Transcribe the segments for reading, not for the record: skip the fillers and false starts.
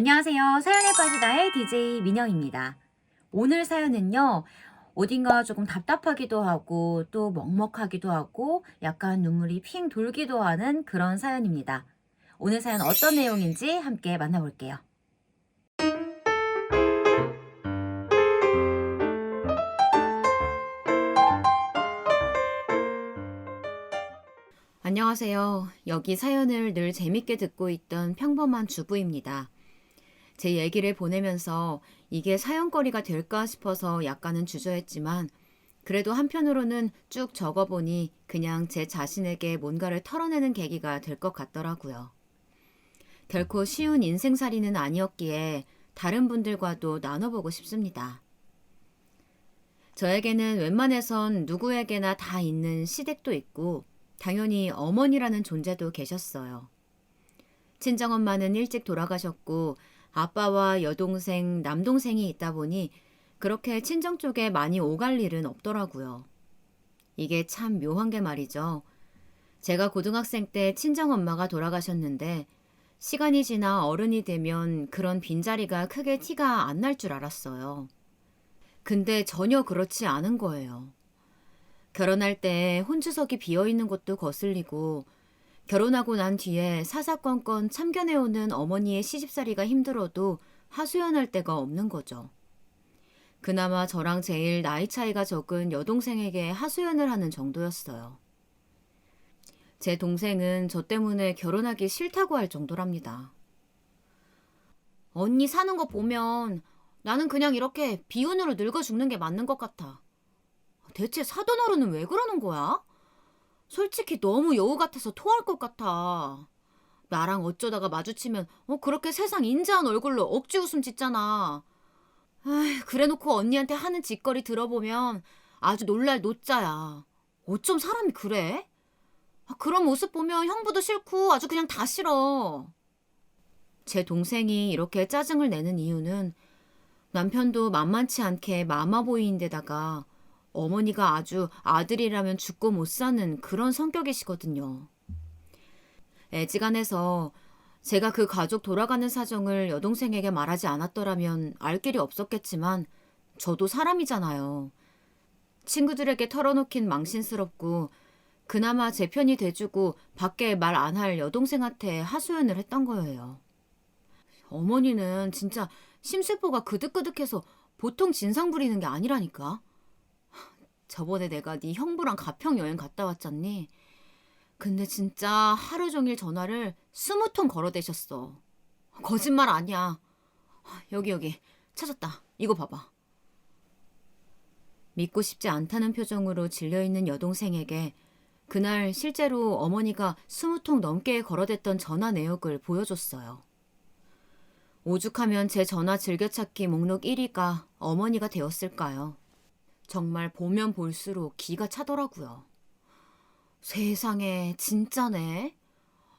안녕하세요. 사연에 빠지다의 DJ 민영입니다. 오늘 사연은요, 어딘가 조금 답답하기도 하고, 또 먹먹하기도 하고, 약간 눈물이 핑 돌기도 하는 그런 사연입니다. 오늘 사연 어떤 내용인지 함께 만나볼게요. 안녕하세요. 여기 사연을 늘 재밌게 듣고 있던 평범한 주부입니다. 제 얘기를 보내면서 이게 사연거리가 될까 싶어서 약간은 주저했지만 그래도 한편으로는 쭉 적어보니 그냥 제 자신에게 뭔가를 털어내는 계기가 될 것 같더라고요. 결코 쉬운 인생살이는 아니었기에 다른 분들과도 나눠보고 싶습니다. 저에게는 웬만해선 누구에게나 다 있는 시댁도 있고 당연히 어머니라는 존재도 계셨어요. 친정엄마는 일찍 돌아가셨고 아빠와 여동생, 남동생이 있다 보니 그렇게 친정 쪽에 많이 오갈 일은 없더라고요. 이게 참 묘한 게 말이죠. 제가 고등학생 때 친정엄마가 돌아가셨는데 시간이 지나 어른이 되면 그런 빈자리가 크게 티가 안 날 줄 알았어요. 근데 전혀 그렇지 않은 거예요. 결혼할 때 혼주석이 비어있는 곳도 거슬리고 결혼하고 난 뒤에 사사건건 참견해오는 어머니의 시집살이가 힘들어도 하소연할 데가 없는 거죠. 그나마 저랑 제일 나이 차이가 적은 여동생에게 하소연을 하는 정도였어요. 제 동생은 저 때문에 결혼하기 싫다고 할 정도랍니다. 언니 사는 거 보면 나는 그냥 이렇게 비운으로 늙어 죽는 게 맞는 것 같아. 대체 사돈 어른은 왜 그러는 거야? 솔직히 너무 여우 같아서 토할 것 같아. 나랑 어쩌다가 마주치면 그렇게 세상 인자한 얼굴로 억지 웃음 짓잖아. 그래놓고 언니한테 하는 짓거리 들어보면 아주 놀랄 노짜야. 어쩜 사람이 그래? 그런 모습 보면 형부도 싫고 아주 그냥 다 싫어. 제 동생이 이렇게 짜증을 내는 이유는 남편도 만만치 않게 마마보이인데다가 어머니가 아주 아들이라면 죽고 못 사는 그런 성격이시거든요. 애지간해서 제가 그 가족 돌아가는 사정을 여동생에게 말하지 않았더라면 알 길이 없었겠지만 저도 사람이잖아요. 친구들에게 털어놓긴 망신스럽고 그나마 제 편이 돼주고 밖에 말 안 할 여동생한테 하소연을 했던 거예요. 어머니는 진짜 심술보가 그득그득해서 보통 진상 부리는 게 아니라니까. 저번에 내가 네 형부랑 가평 여행 갔다 왔잖니. 근데 진짜 하루 종일 전화를 20통 걸어대셨어. 거짓말 아니야. 여기 찾았다. 이거 봐봐. 믿고 싶지 않다는 표정으로 질려있는 여동생에게 그날 실제로 어머니가 20통 넘게 걸어댔던 전화 내역을 보여줬어요. 오죽하면 제 전화 즐겨찾기 목록 1위가 어머니가 되었을까요? 정말 보면 볼수록 기가 차더라고요. 세상에 진짜네.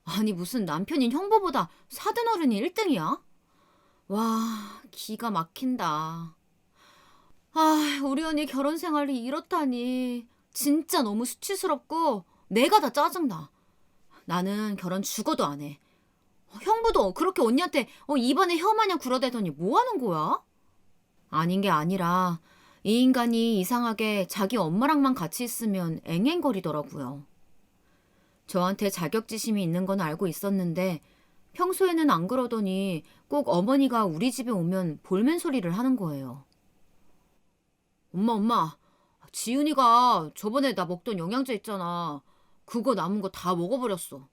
아니 무슨 남편인 형부보다 사돈어른이 1등이야? 와, 기가 막힌다. 우리 언니 결혼 생활이 이렇다니. 진짜 너무 수치스럽고 내가 다 짜증나. 나는 결혼 죽어도 안 해. 형부도 그렇게 언니한테 입안에 혀 마냥 굴어대더니 뭐 하는 거야? 아닌 게 아니라 이 인간이 이상하게 자기 엄마랑만 같이 있으면 앵앵거리더라고요. 저한테 자격지심이 있는 건 알고 있었는데 평소에는 안 그러더니 꼭 어머니가 우리 집에 오면 볼멘 소리를 하는 거예요. 엄마, 지은이가 저번에 나 먹던 영양제 있잖아. 그거 남은 거 다 먹어버렸어.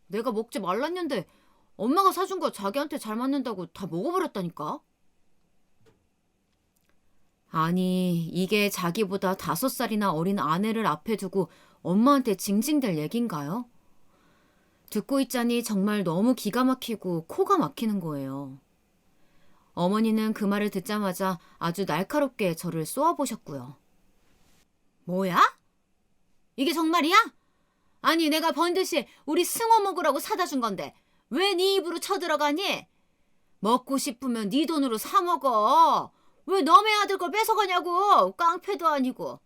내가 먹지 말랐는데 엄마가 사준 거 자기한테 잘 맞는다고 다 먹어버렸다니까. 아니, 이게 자기보다 5살이나 어린 아내를 앞에 두고 엄마한테 징징댈 얘긴가요? 듣고 있자니 정말 너무 기가 막히고 코가 막히는 거예요. 어머니는 그 말을 듣자마자 아주 날카롭게 저를 쏘아보셨고요. 뭐야? 이게 정말이야? 아니 내가 번듯이 우리 승호 먹으라고 사다 준 건데 왜 네 입으로 쳐들어가니? 먹고 싶으면 네 돈으로 사 먹어. 왜 너네 아들 걸 뺏어가냐고. 깡패도 아니고.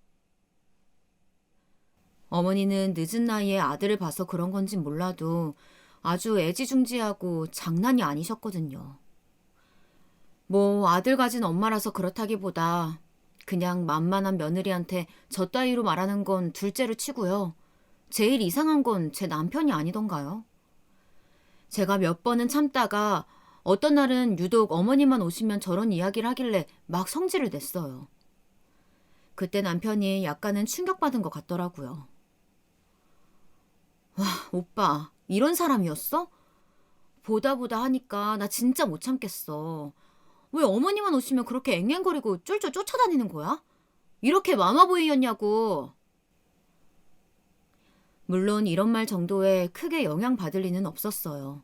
어머니는 늦은 나이에 아들을 봐서 그런 건진 몰라도 아주 애지중지하고 장난이 아니셨거든요. 뭐 아들 가진 엄마라서 그렇다기보다 그냥 만만한 며느리한테 저 따위로 말하는 건 둘째로 치고요. 제일 이상한 건 제 남편이 아니던가요. 제가 몇 번은 참다가 어떤 날은 유독 어머니만 오시면 저런 이야기를 하길래 막 성질을 냈어요. 그때 남편이 약간은 충격받은 것 같더라고요. 와, 오빠, 이런 사람이었어? 보다 보다 하니까 나 진짜 못 참겠어. 왜 어머니만 오시면 그렇게 앵앵거리고 쫄쫄 쫓아다니는 거야? 이렇게 마마보이였냐고. 물론 이런 말 정도에 크게 영향받을 리는 없었어요.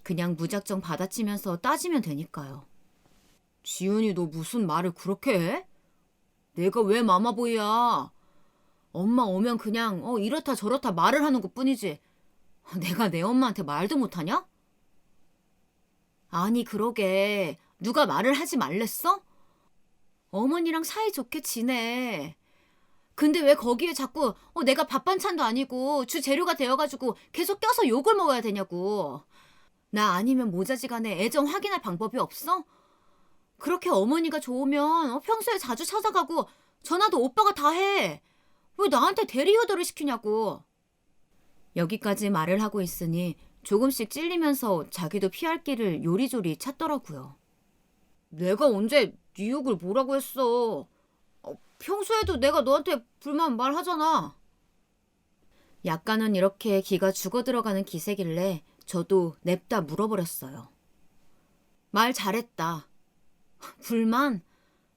그냥 무작정 받아치면서 따지면 되니까요. 지은이 너 무슨 말을 그렇게 해? 내가 왜 마마보이야? 엄마 오면 그냥 이렇다 저렇다 말을 하는 것뿐이지. 내가 내 엄마한테 말도 못하냐? 아니 그러게 누가 말을 하지 말랬어? 어머니랑 사이좋게 지내. 근데 왜 거기에 자꾸 내가 밥 반찬도 아니고 주 재료가 되어가지고 계속 껴서 욕을 먹어야 되냐고. 나 아니면 모자지간에 애정 확인할 방법이 없어? 그렇게 어머니가 좋으면 평소에 자주 찾아가고 전화도 오빠가 다 해. 왜 나한테 대리효도를 시키냐고. 여기까지 말을 하고 있으니 조금씩 찔리면서 자기도 피할 길을 요리조리 찾더라고요. 내가 언제 네 욕을 뭐라고 했어. 평소에도 내가 너한테 불만 말하잖아. 약간은 이렇게 기가 죽어 들어가는 기세길래 저도 냅다 물어버렸어요. 말 잘했다. 불만?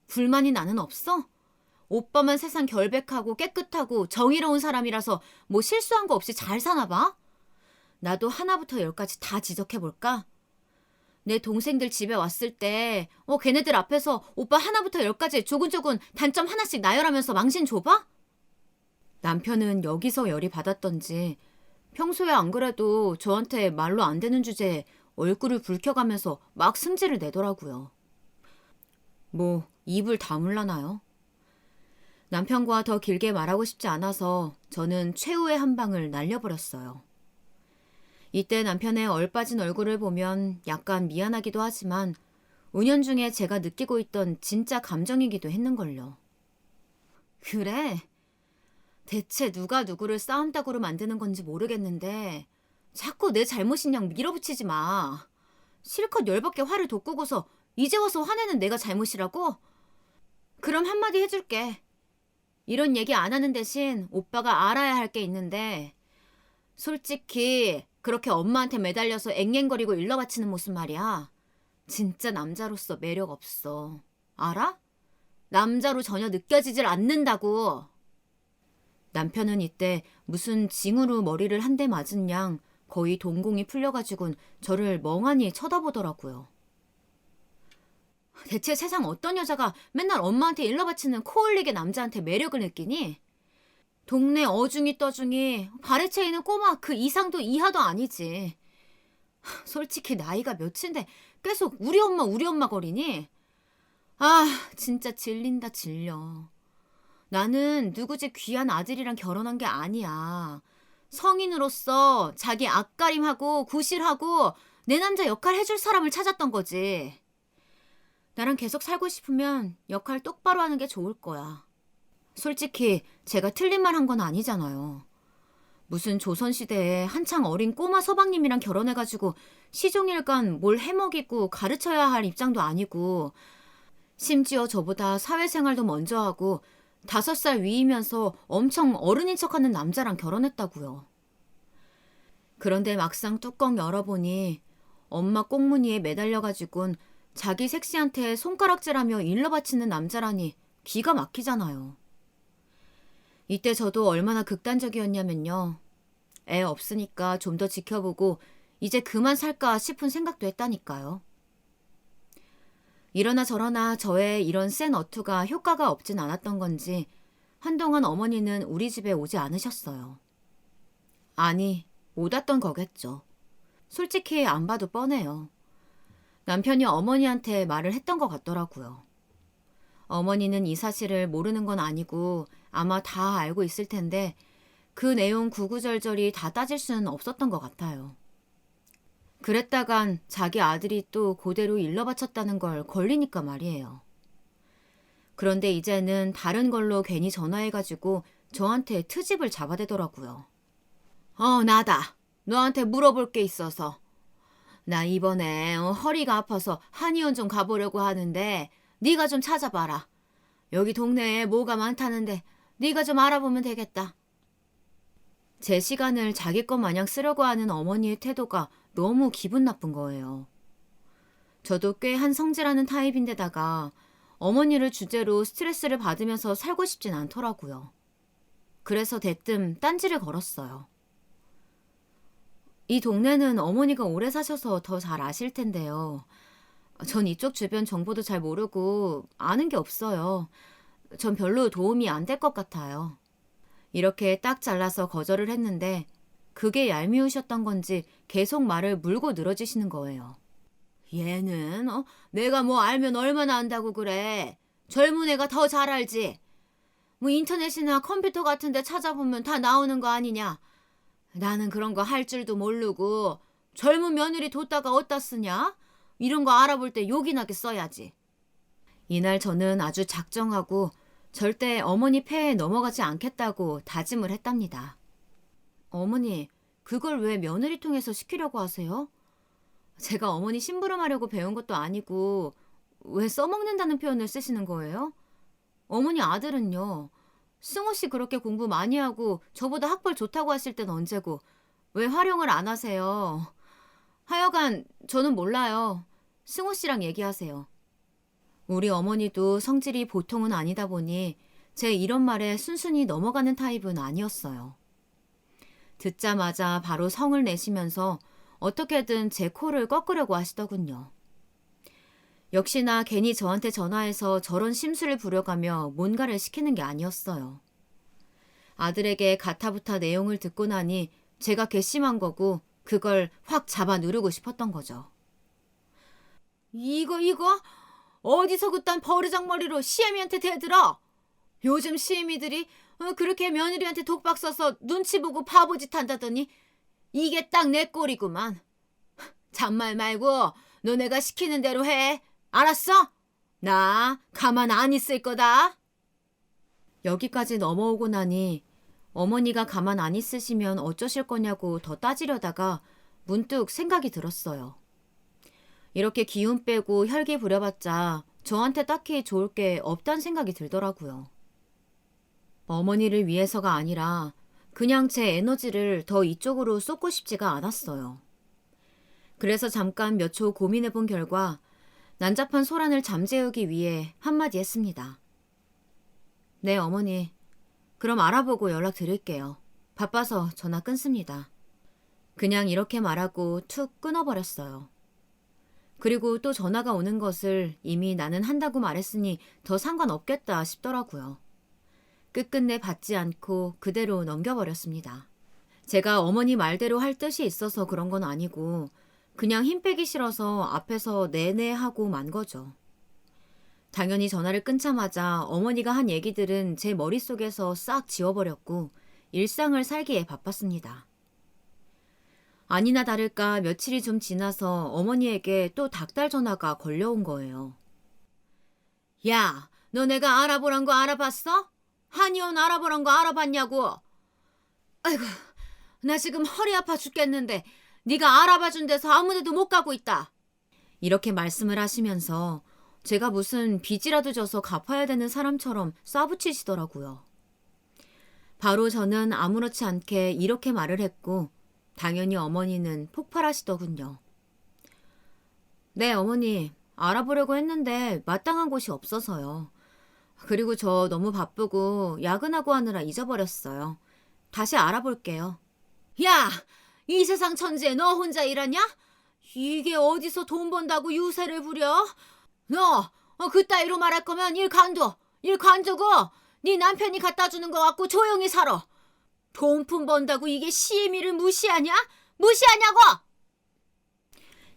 불만이 나는 없어? 오빠만 세상 결백하고 깨끗하고 정의로운 사람이라서 뭐 실수한 거 없이 잘 사나 봐? 나도 하나부터 열까지 다 지적해볼까? 내 동생들 집에 왔을 때 걔네들 앞에서 오빠 하나부터 열까지 조근조근 단점 하나씩 나열하면서 망신 줘봐? 남편은 여기서 열이 받았던지 평소에 안 그래도 저한테 말로 안 되는 주제에 얼굴을 붉혀가면서 막 승질을 내더라고요. 뭐 입을 다물라나요? 남편과 더 길게 말하고 싶지 않아서 저는 최후의 한 방을 날려버렸어요. 이때 남편의 얼빠진 얼굴을 보면 약간 미안하기도 하지만 은연중에 제가 느끼고 있던 진짜 감정이기도 했는걸요. 그래? 대체 누가 누구를 싸움닭으로 만드는 건지 모르겠는데 자꾸 내 잘못인 양 밀어붙이지 마. 실컷 열받게 화를 돋구고서 이제 와서 화내는 내가 잘못이라고? 그럼 한마디 해줄게. 이런 얘기 안 하는 대신 오빠가 알아야 할 게 있는데 솔직히 그렇게 엄마한테 매달려서 앵앵거리고 일러바치는 모습 말이야. 진짜 남자로서 매력 없어. 알아? 남자로 전혀 느껴지질 않는다고. 남편은 이때 무슨 징으로 머리를 한 대 맞은 양 거의 동공이 풀려가지고는 저를 멍하니 쳐다보더라고요. 대체 세상 어떤 여자가 맨날 엄마한테 일러바치는 코 흘리게 남자한테 매력을 느끼니? 동네 어중이 떠중이 발에 채이는 꼬마 그 이상도 이하도 아니지. 솔직히 나이가 몇인데 계속 우리 엄마 거리니? 아 진짜 질린다 질려. 나는 누구 집 귀한 아들이랑 결혼한 게 아니야. 성인으로서 자기 앞가림하고 구실하고 내 남자 역할 해줄 사람을 찾았던 거지. 나랑 계속 살고 싶으면 역할 똑바로 하는 게 좋을 거야. 솔직히 제가 틀린 말 한 건 아니잖아요. 무슨 조선시대에 한창 어린 꼬마 서방님이랑 결혼해가지고 시종일관 뭘 해먹이고 가르쳐야 할 입장도 아니고 심지어 저보다 사회생활도 먼저 하고 5살 위이면서 엄청 어른인 척하는 남자랑 결혼했다고요. 그런데 막상 뚜껑 열어보니 엄마 꽁무니에 매달려가지고는 자기 색시한테 손가락질하며 일러바치는 남자라니 기가 막히잖아요. 이때 저도 얼마나 극단적이었냐면요. 애 없으니까 좀 더 지켜보고 이제 그만 살까 싶은 생각도 했다니까요. 이러나 저러나 저의 이런 센 어투가 효과가 없진 않았던 건지 한동안 어머니는 우리 집에 오지 않으셨어요. 아니, 못 왔던 거겠죠. 솔직히 안 봐도 뻔해요. 남편이 어머니한테 말을 했던 것 같더라고요. 어머니는 이 사실을 모르는 건 아니고 아마 다 알고 있을 텐데 그 내용 구구절절히 다 따질 수는 없었던 것 같아요. 그랬다간 자기 아들이 또 그대로 일러 바쳤다는 걸 걸리니까 말이에요. 그런데 이제는 다른 걸로 괜히 전화해가지고 저한테 트집을 잡아대더라고요. 나다. 너한테 물어볼 게 있어서. 나 이번에 허리가 아파서 한의원 좀 가보려고 하는데 네가 좀 찾아봐라. 여기 동네에 뭐가 많다는데 네가 좀 알아보면 되겠다. 제 시간을 자기 것 마냥 쓰려고 하는 어머니의 태도가 너무 기분 나쁜 거예요. 저도 꽤 한 성질하는 타입인데다가 어머니를 주제로 스트레스를 받으면서 살고 싶진 않더라고요. 그래서 대뜸 딴지를 걸었어요. 이 동네는 어머니가 오래 사셔서 더 잘 아실 텐데요. 전 이쪽 주변 정보도 잘 모르고 아는 게 없어요. 전 별로 도움이 안 될 것 같아요. 이렇게 딱 잘라서 거절을 했는데 그게 얄미우셨던 건지 계속 말을 물고 늘어지시는 거예요. 얘는 내가 뭐 알면 얼마나 안다고 그래. 젊은 애가 더 잘 알지. 뭐 인터넷이나 컴퓨터 같은 데 찾아보면 다 나오는 거 아니냐. 나는 그런 거 할 줄도 모르고 젊은 며느리 뒀다가 어디다 쓰냐? 이런 거 알아볼 때 요긴하게 써야지. 이날 저는 아주 작정하고 절대 어머니 폐에 넘어가지 않겠다고 다짐을 했답니다. 어머니, 그걸 왜 며느리 통해서 시키려고 하세요? 제가 어머니 심부름하려고 배운 것도 아니고 왜 써먹는다는 표현을 쓰시는 거예요? 어머니 아들은요. 승호 씨 그렇게 공부 많이 하고 저보다 학벌 좋다고 하실 땐 언제고 왜 활용을 안 하세요? 하여간 저는 몰라요. 승호 씨랑 얘기하세요. 우리 어머니도 성질이 보통은 아니다 보니 제 이런 말에 순순히 넘어가는 타입은 아니었어요. 듣자마자 바로 성을 내시면서 어떻게든 제 코를 꺾으려고 하시더군요. 역시나 괜히 저한테 전화해서 저런 심술을 부려가며 뭔가를 시키는 게 아니었어요. 아들에게 가타부타 내용을 듣고 나니 제가 괘씸한 거고 그걸 확 잡아 누르고 싶었던 거죠. 이거 어디서 그딴 버르장머리로 시애미한테 대들어? 요즘 시애미들이 그렇게 며느리한테 독박 써서 눈치 보고 바보짓 한다더니 이게 딱 내 꼴이구만. 잔말 말고 너네가 시키는 대로 해. 알았어? 나 가만 안 있을 거다. 여기까지 넘어오고 나니 어머니가 가만 안 있으시면 어쩌실 거냐고 더 따지려다가 문득 생각이 들었어요. 이렇게 기운 빼고 혈기 부려봤자 저한테 딱히 좋을 게 없단 생각이 들더라고요. 어머니를 위해서가 아니라 그냥 제 에너지를 더 이쪽으로 쏟고 싶지가 않았어요. 그래서 잠깐 몇 초 고민해본 결과 난잡한 소란을 잠재우기 위해 한마디 했습니다. 네, 어머니. 그럼 알아보고 연락드릴게요. 바빠서 전화 끊습니다. 그냥 이렇게 말하고 툭 끊어버렸어요. 그리고 또 전화가 오는 것을 이미 나는 한다고 말했으니 더 상관없겠다 싶더라고요. 끝끝내 받지 않고 그대로 넘겨버렸습니다. 제가 어머니 말대로 할 뜻이 있어서 그런 건 아니고 그냥 힘 빼기 싫어서 앞에서 네네 하고 만 거죠. 당연히 전화를 끊자마자 어머니가 한 얘기들은 제 머릿속에서 싹 지워버렸고 일상을 살기에 바빴습니다. 아니나 다를까 며칠이 좀 지나서 어머니에게 또 닭달 전화가 걸려온 거예요. 야, 너 내가 알아보란 거 알아봤어? 한의원 알아보란 거 알아봤냐고? 아이고, 나 지금 허리 아파 죽겠는데 네가 알아봐준 데서 아무 데도 못 가고 있다. 이렇게 말씀을 하시면서 제가 무슨 빚이라도 져서 갚아야 되는 사람처럼 싸붙이시더라고요. 바로 저는 아무렇지 않게 이렇게 말을 했고 당연히 어머니는 폭발하시더군요. 네, 어머니. 알아보려고 했는데 마땅한 곳이 없어서요. 그리고 저 너무 바쁘고 야근하고 하느라 잊어버렸어요. 다시 알아볼게요. 야! 이 세상 천지에 너 혼자 일하냐? 이게 어디서 돈 번다고 유세를 부려? 너 그따위로 말할 거면 일 관두고 네 남편이 갖다 주는 거 갖고 조용히 살아. 돈푼 번다고 이게 시애미를 무시하냐? 무시하냐고!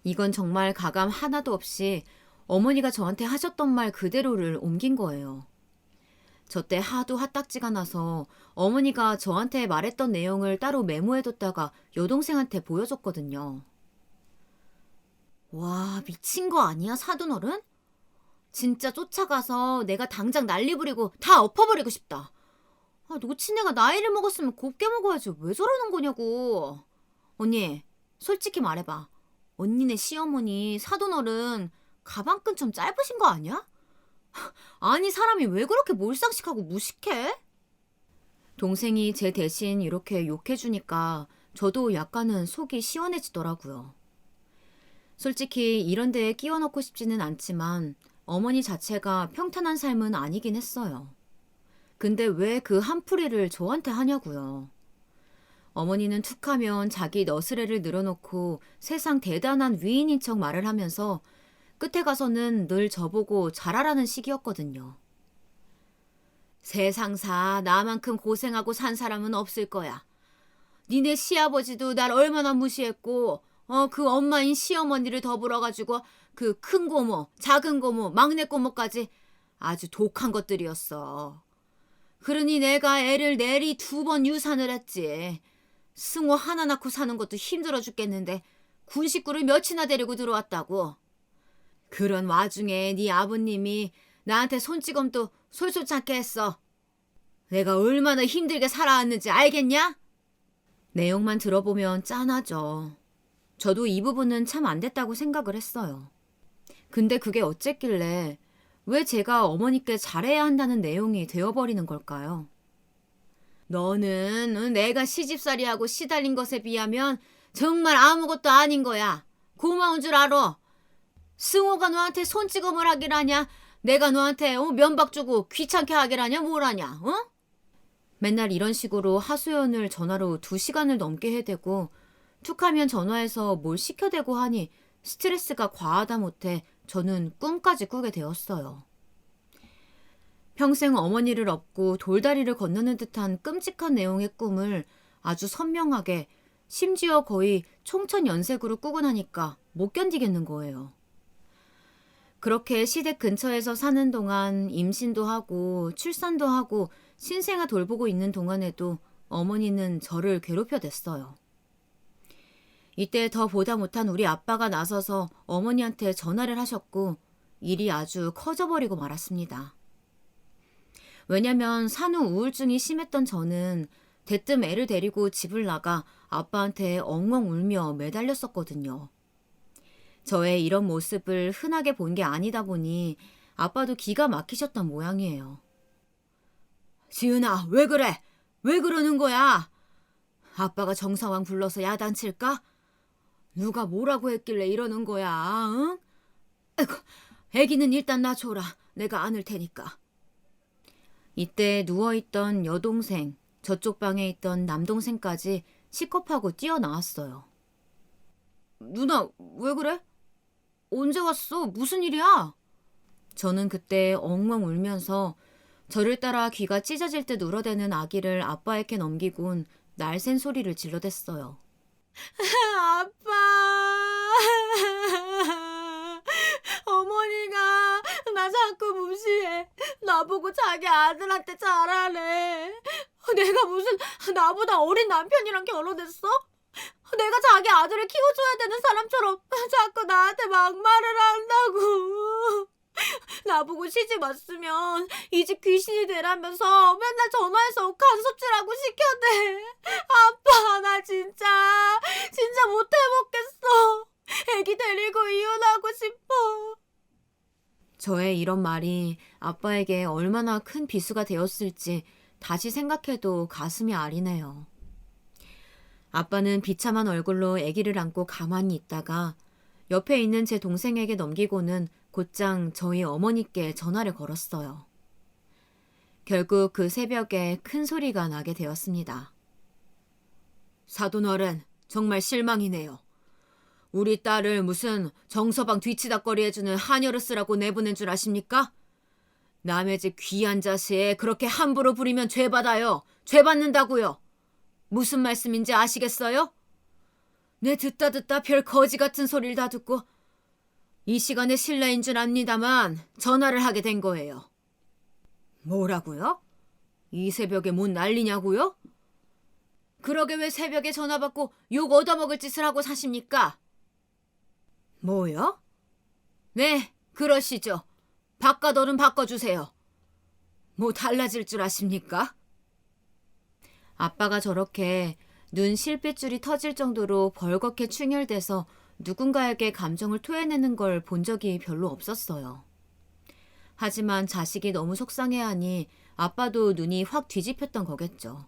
이건 정말 가감 하나도 없이 어머니가 저한테 하셨던 말 그대로를 옮긴 거예요. 저 때 하도 핫딱지가 나서 어머니가 저한테 말했던 내용을 따로 메모해뒀다가 여동생한테 보여줬거든요. 와, 미친 거 아니야, 사돈어른? 진짜 쫓아가서 내가 당장 난리 부리고 다 엎어버리고 싶다. 놓친 애가 나이를 먹었으면 곱게 먹어야지 왜 저러는 거냐고. 언니, 솔직히 말해봐. 언니네 시어머니 사돈어른 가방끈 좀 짧으신 거 아니야? 아니, 사람이 왜 그렇게 몰상식하고 무식해? 동생이 제 대신 이렇게 욕해주니까 저도 약간은 속이 시원해지더라고요. 솔직히 이런 데에 끼워 넣고 싶지는 않지만 어머니 자체가 평탄한 삶은 아니긴 했어요. 근데 왜 그 한풀이를 저한테 하냐고요. 어머니는 툭하면 자기 너스레를 늘어놓고 세상 대단한 위인인 척 말을 하면서 끝에 가서는 늘 저보고 잘하라는 식이었거든요. 세상사 나만큼 고생하고 산 사람은 없을 거야. 니네 시아버지도 날 얼마나 무시했고 그 엄마인 시어머니를 더불어가지고 그 큰 고모, 작은 고모, 막내 고모까지 아주 독한 것들이었어. 그러니 내가 애를 내리 2번 유산을 했지. 승호 하나 낳고 사는 것도 힘들어 죽겠는데 군 식구를 몇이나 데리고 들어왔다고. 그런 와중에 네 아버님이 나한테 손찌검도 솔솔찮게 했어. 내가 얼마나 힘들게 살아왔는지 알겠냐? 내용만 들어보면 짠하죠. 저도 이 부분은 참 안 됐다고 생각을 했어요. 근데 그게 어쨌길래 왜 제가 어머니께 잘해야 한다는 내용이 되어버리는 걸까요? 너는 내가 시집살이하고 시달린 것에 비하면 정말 아무것도 아닌 거야. 고마운 줄 알아. 승호가 너한테 손찌검을 하길 하냐? 내가 너한테 면박 주고 귀찮게 하길 하냐? 뭘 하냐? 어? 맨날 이런 식으로 하소연을 전화로 2시간을 넘게 해대고 툭하면 전화해서 뭘 시켜대고 하니 스트레스가 과하다 못해 저는 꿈까지 꾸게 되었어요. 평생 어머니를 업고 돌다리를 건너는 듯한 끔찍한 내용의 꿈을 아주 선명하게 심지어 거의 총천연색으로 꾸고 나니까 못 견디겠는 거예요. 그렇게 시댁 근처에서 사는 동안 임신도 하고 출산도 하고 신생아 돌보고 있는 동안에도 어머니는 저를 괴롭혀댔어요. 이때 더 보다 못한 우리 아빠가 나서서 어머니한테 전화를 하셨고 일이 아주 커져버리고 말았습니다. 왜냐면 산후 우울증이 심했던 저는 대뜸 애를 데리고 집을 나가 아빠한테 엉엉 울며 매달렸었거든요. 저의 이런 모습을 흔하게 본 게 아니다 보니 아빠도 기가 막히셨던 모양이에요. 지은아, 왜 그래? 왜 그러는 거야? 아빠가 정상왕 불러서 야단칠까? 누가 뭐라고 했길래 이러는 거야, 응? 아이고, 애기는 일단 놔줘라. 내가 안을 테니까. 이때 누워있던 여동생, 저쪽 방에 있던 남동생까지 시겁하고 뛰어나왔어요. 누나, 왜 그래? 언제 왔어? 무슨 일이야? 저는 그때 엉엉 울면서 저를 따라 귀가 찢어질 듯 울어대는 아기를 아빠에게 넘기곤 날쌘 소리를 질러댔어요. 아빠! 어머니가 나 자꾸 무시해. 나보고 자기 아들한테 잘하래. 내가 무슨 나보다 어린 남편이랑 결혼했어? 내가 자기 아들을 키워줘야 되는 사람처럼 자꾸 나한테 막말을 한다고. 나보고 시집 왔으면 이 집 귀신이 되라면서 맨날 전화해서 간섭질하고 시켜대. 아빠, 나 진짜 못 해먹겠어. 애기 데리고 이혼하고 싶어. 저의 이런 말이 아빠에게 얼마나 큰 비수가 되었을지 다시 생각해도 가슴이 아리네요. 아빠는 비참한 얼굴로 아기를 안고 가만히 있다가 옆에 있는 제 동생에게 넘기고는 곧장 저희 어머니께 전화를 걸었어요. 결국 그 새벽에 큰 소리가 나게 되었습니다. 사돈어른, 정말 실망이네요. 우리 딸을 무슨 정서방 뒤치다꺼리 해주는 한여르스라고 내보낸 줄 아십니까? 남의 집 귀한 자식 그렇게 함부로 부리면 죄받아요. 죄받는다고요. 무슨 말씀인지 아시겠어요? 내 듣다 별 거지 같은 소리를 다 듣고 이 시간에 실례인 줄 압니다만 전화를 하게 된 거예요. 뭐라고요? 이 새벽에 뭔 난리냐고요? 그러게 왜 새벽에 전화 받고 욕 얻어먹을 짓을 하고 사십니까? 뭐요? 네, 그러시죠. 바꿔더는 바꿔주세요. 뭐 달라질 줄 아십니까? 아빠가 저렇게 눈 실핏줄이 터질 정도로 벌겋게 충혈돼서 누군가에게 감정을 토해내는 걸 본 적이 별로 없었어요. 하지만 자식이 너무 속상해하니 아빠도 눈이 확 뒤집혔던 거겠죠.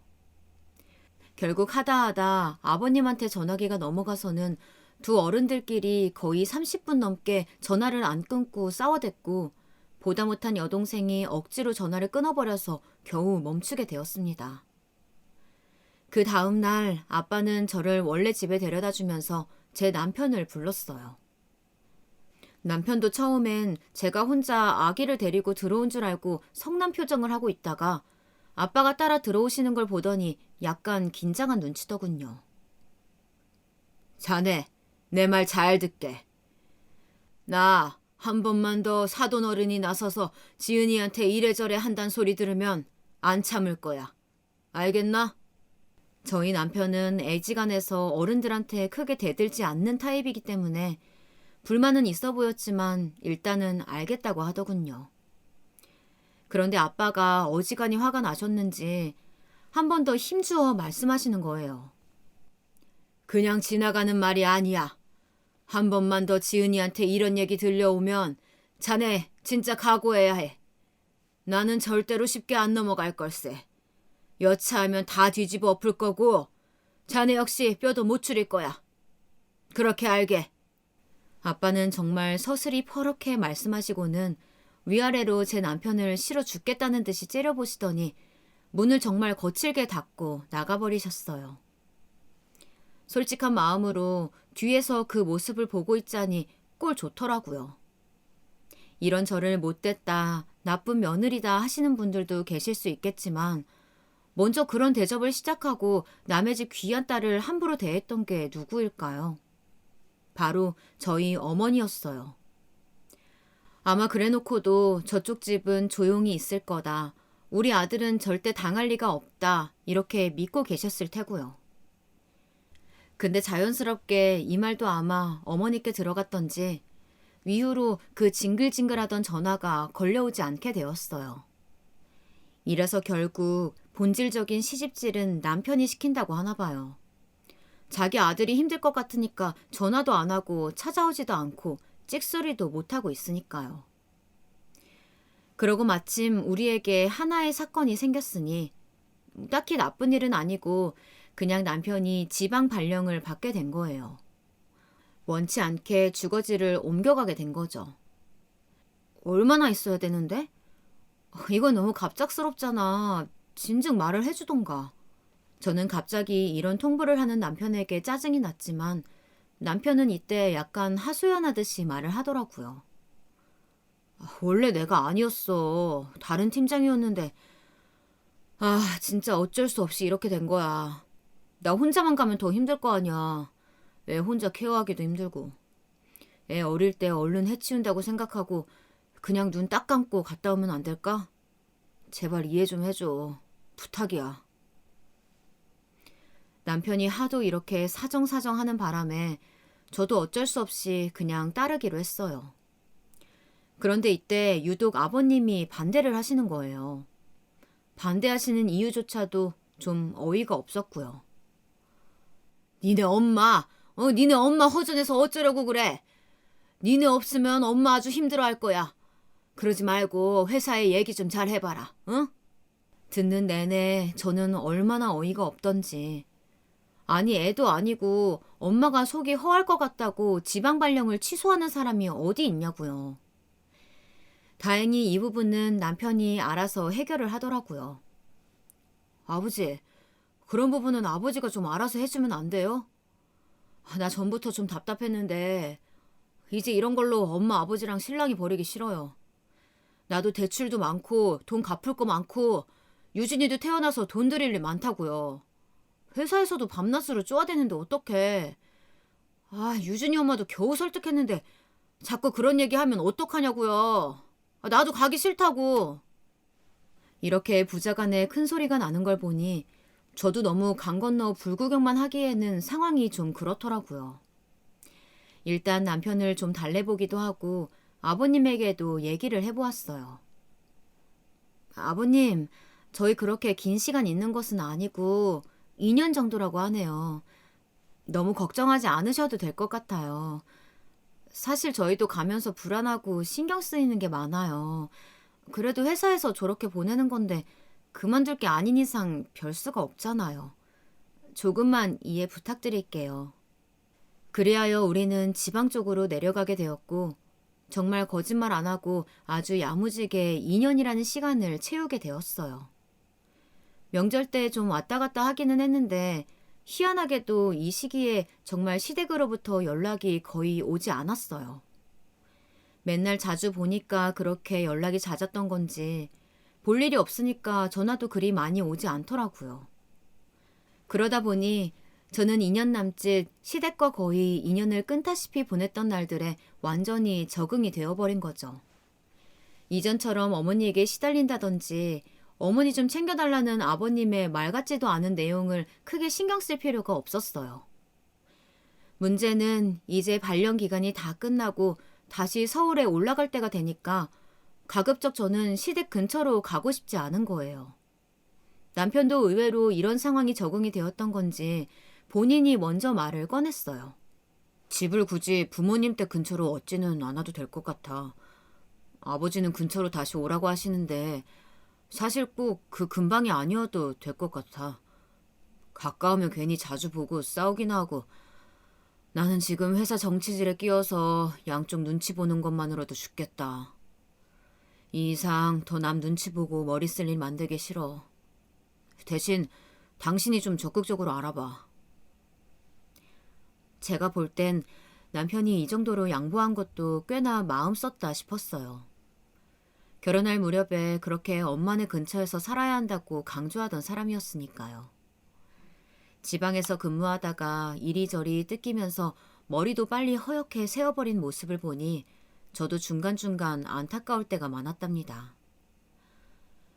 결국 하다 아버님한테 전화기가 넘어가서는 두 어른들끼리 거의 30분 넘게 전화를 안 끊고 싸워댔고 보다 못한 여동생이 억지로 전화를 끊어버려서 겨우 멈추게 되었습니다. 그 다음 날 아빠는 저를 원래 집에 데려다 주면서 제 남편을 불렀어요. 남편도 처음엔 제가 혼자 아기를 데리고 들어온 줄 알고 성난 표정을 하고 있다가 아빠가 따라 들어오시는 걸 보더니 약간 긴장한 눈치더군요. 자네, 내 말 잘 듣게. 나 한 번만 더 사돈 어른이 나서서 지은이한테 이래저래 한단 소리 들으면 안 참을 거야. 알겠나? 저희 남편은 애지간해서 어른들한테 크게 대들지 않는 타입이기 때문에 불만은 있어 보였지만 일단은 알겠다고 하더군요. 그런데 아빠가 어지간히 화가 나셨는지 한 번 더 힘주어 말씀하시는 거예요. 그냥 지나가는 말이 아니야. 한 번만 더 지은이한테 이런 얘기 들려오면 자네 진짜 각오해야 해. 나는 절대로 쉽게 안 넘어갈 걸세. 여차하면 다 뒤집어 엎을 거고 자네 역시 뼈도 못 추릴 거야. 그렇게 알게. 아빠는 정말 서슬이 퍼렇게 말씀하시고는 위아래로 제 남편을 싫어 죽겠다는 듯이 째려보시더니 문을 정말 거칠게 닫고 나가버리셨어요. 솔직한 마음으로 뒤에서 그 모습을 보고 있자니 꼴 좋더라고요. 이런 저를 못됐다, 나쁜 며느리다 하시는 분들도 계실 수 있겠지만 먼저 그런 대접을 시작하고 남의 집 귀한 딸을 함부로 대했던 게 누구일까요? 바로 저희 어머니였어요. 아마 그래놓고도 저쪽 집은 조용히 있을 거다, 우리 아들은 절대 당할 리가 없다 이렇게 믿고 계셨을 테고요. 근데 자연스럽게 이 말도 아마 어머니께 들어갔던지 이후로 그 징글징글하던 전화가 걸려오지 않게 되었어요. 이래서 결국 본질적인 시집질은 남편이 시킨다고 하나 봐요. 자기 아들이 힘들 것 같으니까 전화도 안 하고 찾아오지도 않고 찍소리도 못하고 있으니까요. 그러고 마침 우리에게 하나의 사건이 생겼으니 딱히 나쁜 일은 아니고 그냥 남편이 지방 발령을 받게 된 거예요. 원치 않게 주거지를 옮겨가게 된 거죠. 얼마나 있어야 되는데? 이건 너무 갑작스럽잖아. 진즉 말을 해주던가. 저는 갑자기 이런 통보를 하는 남편에게 짜증이 났지만 남편은 이때 약간 하소연하듯이 말을 하더라고요. 원래 내가 아니었어. 다른 팀장이었는데 진짜 어쩔 수 없이 이렇게 된 거야. 나 혼자만 가면 더 힘들 거 아니야. 애 혼자 케어하기도 힘들고. 애 어릴 때 얼른 해치운다고 생각하고 그냥 눈 딱 감고 갔다 오면 안 될까? 제발 이해 좀 해줘. 부탁이야. 남편이 하도 이렇게 사정사정하는 바람에 저도 어쩔 수 없이 그냥 따르기로 했어요. 그런데 이때 유독 아버님이 반대를 하시는 거예요. 반대하시는 이유조차도 좀 어이가 없었고요. 니네 엄마 허전해서 어쩌려고 그래. 니네 없으면 엄마 아주 힘들어할 거야. 그러지 말고 회사에 얘기 좀 잘 해봐라. 응? 듣는 내내 저는 얼마나 어이가 없던지. 아니 애도 아니고 엄마가 속이 허할 것 같다고 지방 발령을 취소하는 사람이 어디 있냐고요. 다행히 이 부분은 남편이 알아서 해결을 하더라고요. 아버지, 그런 부분은 아버지가 좀 알아서 해주면 안 돼요? 나 전부터 좀 답답했는데 이제 이런 걸로 엄마 아버지랑 신랑이 버리기 싫어요. 나도 대출도 많고 돈 갚을 거 많고 유진이도 태어나서 돈 들일 일 많다고요. 회사에서도 밤낮으로 쪼아대는데 어떡해. 유진이 엄마도 겨우 설득했는데 자꾸 그런 얘기하면 어떡하냐고요. 나도 가기 싫다고. 이렇게 부자간에 큰 소리가 나는 걸 보니 저도 너무 강 건너 불구경만 하기에는 상황이 좀 그렇더라고요. 일단 남편을 좀 달래보기도 하고 아버님에게도 얘기를 해보았어요. 아버님, 저희 그렇게 긴 시간 있는 것은 아니고 2년 정도라고 하네요. 너무 걱정하지 않으셔도 될 것 같아요. 사실 저희도 가면서 불안하고 신경 쓰이는 게 많아요. 그래도 회사에서 저렇게 보내는 건데 그만둘 게 아닌 이상 별 수가 없잖아요. 조금만 이해 부탁드릴게요. 그리하여 우리는 지방 쪽으로 내려가게 되었고, 정말 거짓말 안 하고 아주 야무지게 2년이라는 시간을 채우게 되었어요. 명절 때 좀 왔다 갔다 하기는 했는데, 희한하게도 이 시기에 정말 시댁으로부터 연락이 거의 오지 않았어요. 맨날 자주 보니까 그렇게 연락이 잦았던 건지, 볼 일이 없으니까 전화도 그리 많이 오지 않더라고요. 그러다 보니 저는 2년 남짓 시댁과 거의 인연을 끊다시피 보냈던 날들에 완전히 적응이 되어버린 거죠. 이전처럼 어머니에게 시달린다든지 어머니 좀 챙겨달라는 아버님의 말 같지도 않은 내용을 크게 신경 쓸 필요가 없었어요. 문제는 이제 발령 기간이 다 끝나고 다시 서울에 올라갈 때가 되니까 가급적 저는 시댁 근처로 가고 싶지 않은 거예요. 남편도 의외로 이런 상황이 적응이 되었던 건지 본인이 먼저 말을 꺼냈어요. 집을 굳이 부모님 댁 근처로 얻지는 않아도 될 것 같아. 아버지는 근처로 다시 오라고 하시는데 사실 꼭 그 근방이 아니어도 될 것 같아. 가까우면 괜히 자주 보고 싸우기나 하고 나는 지금 회사 정치질에 끼어서 양쪽 눈치 보는 것만으로도 죽겠다. 이 이상 더 남 눈치 보고 머리 쓸 일 만들기 싫어. 대신 당신이 좀 적극적으로 알아봐. 제가 볼 땐 남편이 이 정도로 양보한 것도 꽤나 마음 썼다 싶었어요. 결혼할 무렵에 그렇게 엄마네 근처에서 살아야 한다고 강조하던 사람이었으니까요. 지방에서 근무하다가 이리저리 뜯기면서 머리도 빨리 허옇게 세어버린 모습을 보니 저도 중간중간 안타까울 때가 많았답니다.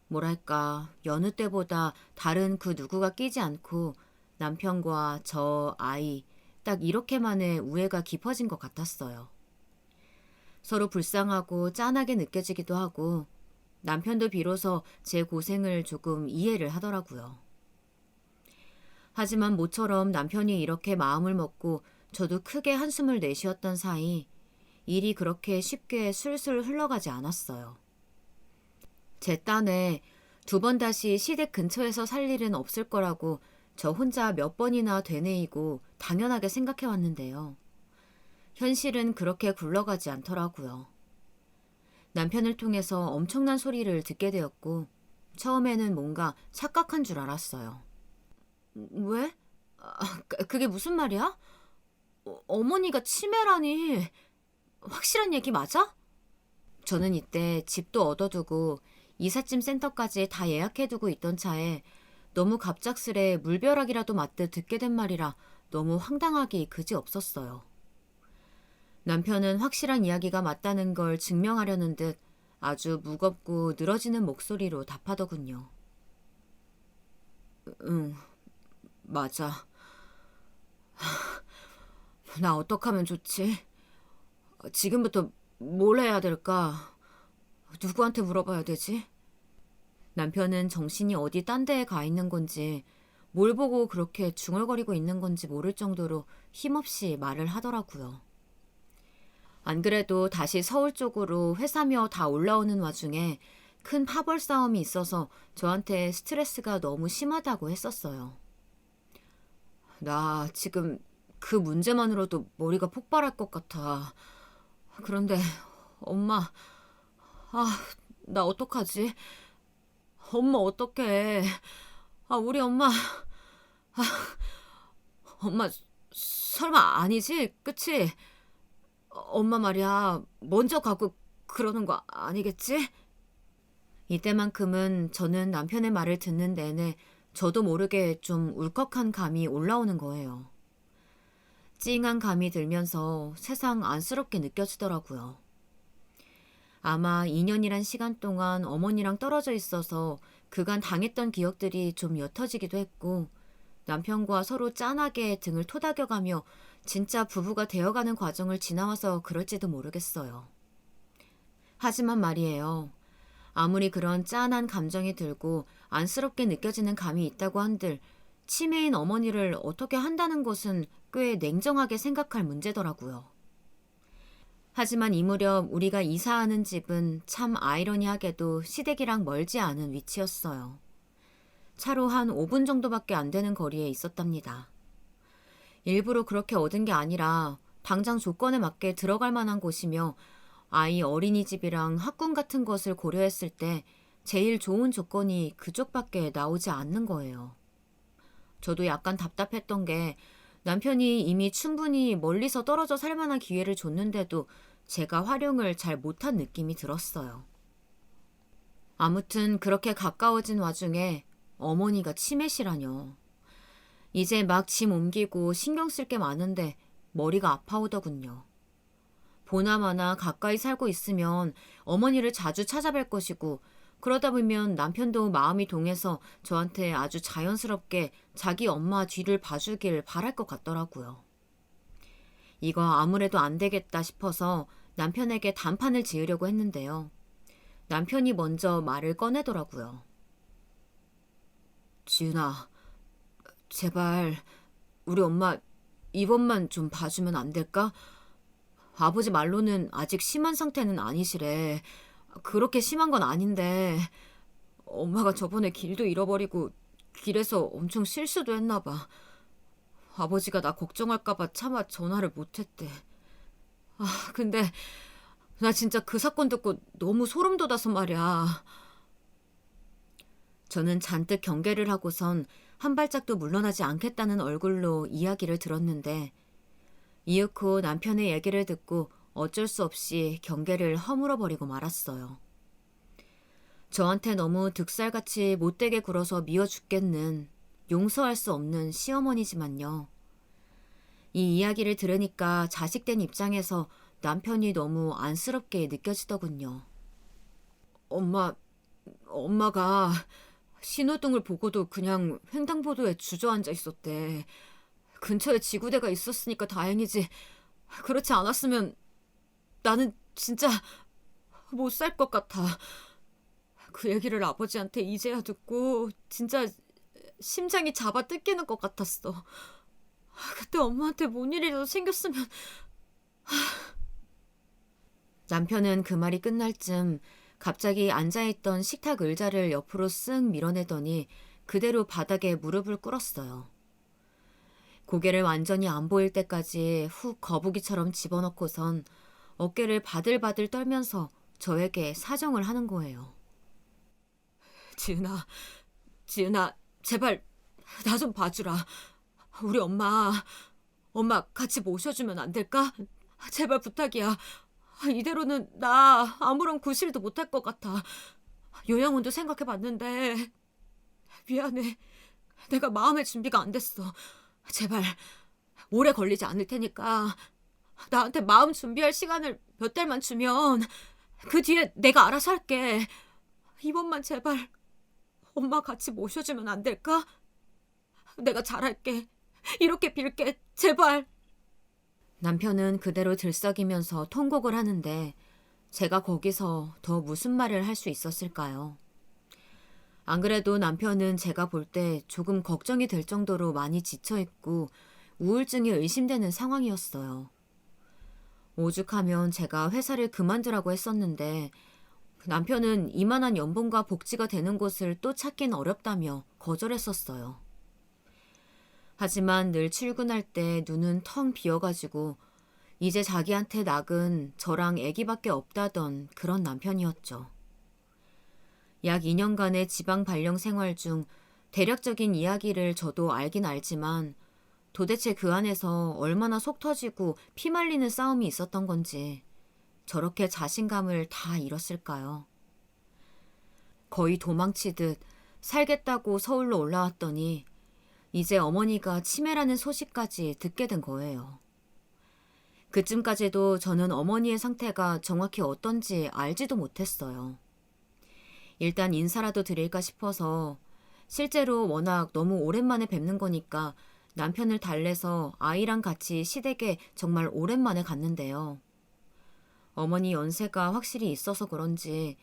뭐랄까, 여느 때보다 다른 그 누구가 끼지 않고 남편과 저 아이, 딱 이렇게만의 우애가 깊어진 것 같았어요. 서로 불쌍하고 짠하게 느껴지기도 하고 남편도 비로소 제 고생을 조금 이해를 하더라고요. 하지만 모처럼 남편이 이렇게 마음을 먹고 저도 크게 한숨을 내쉬었던 사이 일이 그렇게 쉽게 술술 흘러가지 않았어요. 제 딴에 2번 다시 시댁 근처에서 살 일은 없을 거라고 저 혼자 몇 번이나 되뇌이고 당연하게 생각해 왔는데요. 현실은 그렇게 굴러가지 않더라고요. 남편을 통해서 엄청난 소리를 듣게 되었고 처음에는 뭔가 착각한 줄 알았어요. 왜? 그게 무슨 말이야? 어머니가 치매라니 확실한 얘기 맞아? 저는 이때 집도 얻어두고 이삿짐 센터까지 다 예약해두고 있던 차에 너무 갑작스레 물벼락이라도 맞듯 듣게 된 말이라 너무 황당하기 그지없었어요. 남편은 확실한 이야기가 맞다는 걸 증명하려는 듯 아주 무겁고 늘어지는 목소리로 답하더군요. 응, 맞아. 나 어떡하면 좋지? 지금부터 뭘 해야 될까? 누구한테 물어봐야 되지? 남편은 정신이 어디 딴 데에 가 있는 건지 뭘 보고 그렇게 중얼거리고 있는 건지 모를 정도로 힘없이 말을 하더라고요. 안 그래도 다시 서울 쪽으로 회사며 다 올라오는 와중에 큰 파벌 싸움이 있어서 저한테 스트레스가 너무 심하다고 했었어요. 나 지금 그 문제만으로도 머리가 폭발할 것 같아. 그런데 엄마, 나 어떡하지? 엄마 어떡해. 우리 엄마, 엄마 설마 아니지? 그치? 엄마 말이야, 먼저 가고 그러는 거 아니겠지? 이때만큼은 저는 남편의 말을 듣는 내내 저도 모르게 좀 울컥한 감이 올라오는 거예요. 찡한 감이 들면서 세상 안쓰럽게 느껴지더라고요. 아마 2년이란 시간 동안 어머니랑 떨어져 있어서 그간 당했던 기억들이 좀 옅어지기도 했고 남편과 서로 짠하게 등을 토닥여가며 진짜 부부가 되어가는 과정을 지나와서 그럴지도 모르겠어요. 하지만 말이에요. 아무리 그런 짠한 감정이 들고 안쓰럽게 느껴지는 감이 있다고 한들 치매인 어머니를 어떻게 한다는 것은 꽤 냉정하게 생각할 문제더라고요. 하지만 이 무렵 우리가 이사하는 집은 참 아이러니하게도 시댁이랑 멀지 않은 위치였어요. 차로 한 5분 정도밖에 안 되는 거리에 있었답니다. 일부러 그렇게 얻은 게 아니라 당장 조건에 맞게 들어갈 만한 곳이며 아이 어린이집이랑 학군 같은 것을 고려했을 때 제일 좋은 조건이 그쪽밖에 나오지 않는 거예요. 저도 약간 답답했던 게 남편이 이미 충분히 멀리서 떨어져 살 만한 기회를 줬는데도 제가 활용을 잘 못한 느낌이 들었어요. 아무튼 그렇게 가까워진 와중에 어머니가 치매시라뇨. 이제 막 짐 옮기고 신경 쓸 게 많은데 머리가 아파오더군요. 보나마나 가까이 살고 있으면 어머니를 자주 찾아뵐 것이고 그러다 보면 남편도 마음이 동해서 저한테 아주 자연스럽게 자기 엄마 뒤를 봐주길 바랄 것 같더라고요. 이거 아무래도 안 되겠다 싶어서 남편에게 단판을 지으려고 했는데요. 남편이 먼저 말을 꺼내더라고요. 지은아, 제발 우리 엄마 이번만 좀 봐주면 안 될까? 아버지 말로는 아직 심한 상태는 아니시래. 그렇게 심한 건 아닌데 엄마가 저번에 길도 잃어버리고 길에서 엄청 실수도 했나 봐. 아버지가 나 걱정할까 봐 차마 전화를 못했대. 근데 나 진짜 그 사건 듣고 너무 소름 돋아서 말이야. 저는 잔뜩 경계를 하고선 한 발짝도 물러나지 않겠다는 얼굴로 이야기를 들었는데 이윽고 남편의 얘기를 듣고 어쩔 수 없이 경계를 허물어버리고 말았어요. 저한테 너무 득살같이 못되게 굴어서 미워 죽겠는 용서할 수 없는 시어머니지만요. 이 이야기를 들으니까 자식된 입장에서 남편이 너무 안쓰럽게 느껴지더군요. 엄마가 신호등을 보고도 그냥 횡단보도에 주저앉아 있었대. 근처에 지구대가 있었으니까 다행이지. 그렇지 않았으면 나는 진짜 못 살 것 같아. 그 얘기를 아버지한테 이제야 듣고 진짜 심장이 잡아 뜯기는 것 같았어. 그때 엄마한테 뭔 일이라도 생겼으면. 남편은 그 말이 끝날 쯤 갑자기 앉아있던 식탁 의자를 옆으로 쓱 밀어내더니 그대로 바닥에 무릎을 꿇었어요. 고개를 완전히 안 보일 때까지 훅 거북이처럼 집어넣고선 어깨를 바들바들 떨면서 저에게 사정을 하는 거예요. 지은아, 제발 나 좀 봐주라. 우리 엄마 같이 모셔주면 안 될까? 제발 부탁이야. 이대로는 나 아무런 구실도 못할 것 같아. 요양원도 생각해봤는데 미안해. 내가 마음의 준비가 안 됐어. 제발 오래 걸리지 않을 테니까 나한테 마음 준비할 시간을 몇 달만 주면 그 뒤에 내가 알아서 할게. 이번만 제발 엄마 같이 모셔주면 안 될까? 내가 잘할게. 이렇게 빌게. 제발. 남편은 그대로 들썩이면서 통곡을 하는데 제가 거기서 더 무슨 말을 할 수 있었을까요? 안 그래도 남편은 제가 볼 때 조금 걱정이 될 정도로 많이 지쳐있고 우울증이 의심되는 상황이었어요. 오죽하면 제가 회사를 그만두라고 했었는데 남편은 이만한 연봉과 복지가 되는 곳을 또 찾긴 어렵다며 거절했었어요. 하지만 늘 출근할 때 눈은 텅 비어가지고 이제 자기한테 낙은 저랑 아기밖에 없다던 그런 남편이었죠. 약 2년간의 지방 발령 생활 중 대략적인 이야기를 저도 알긴 알지만 도대체 그 안에서 얼마나 속 터지고 피 말리는 싸움이 있었던 건지 저렇게 자신감을 다 잃었을까요? 거의 도망치듯 살겠다고 서울로 올라왔더니 이제 어머니가 치매라는 소식까지 듣게 된 거예요. 그쯤까지도 저는 어머니의 상태가 정확히 어떤지 알지도 못했어요. 일단 인사라도 드릴까 싶어서 실제로 워낙 너무 오랜만에 뵙는 거니까 남편을 달래서 아이랑 같이 시댁에 정말 오랜만에 갔는데요. 어머니 연세가 확실히 있어서 그런지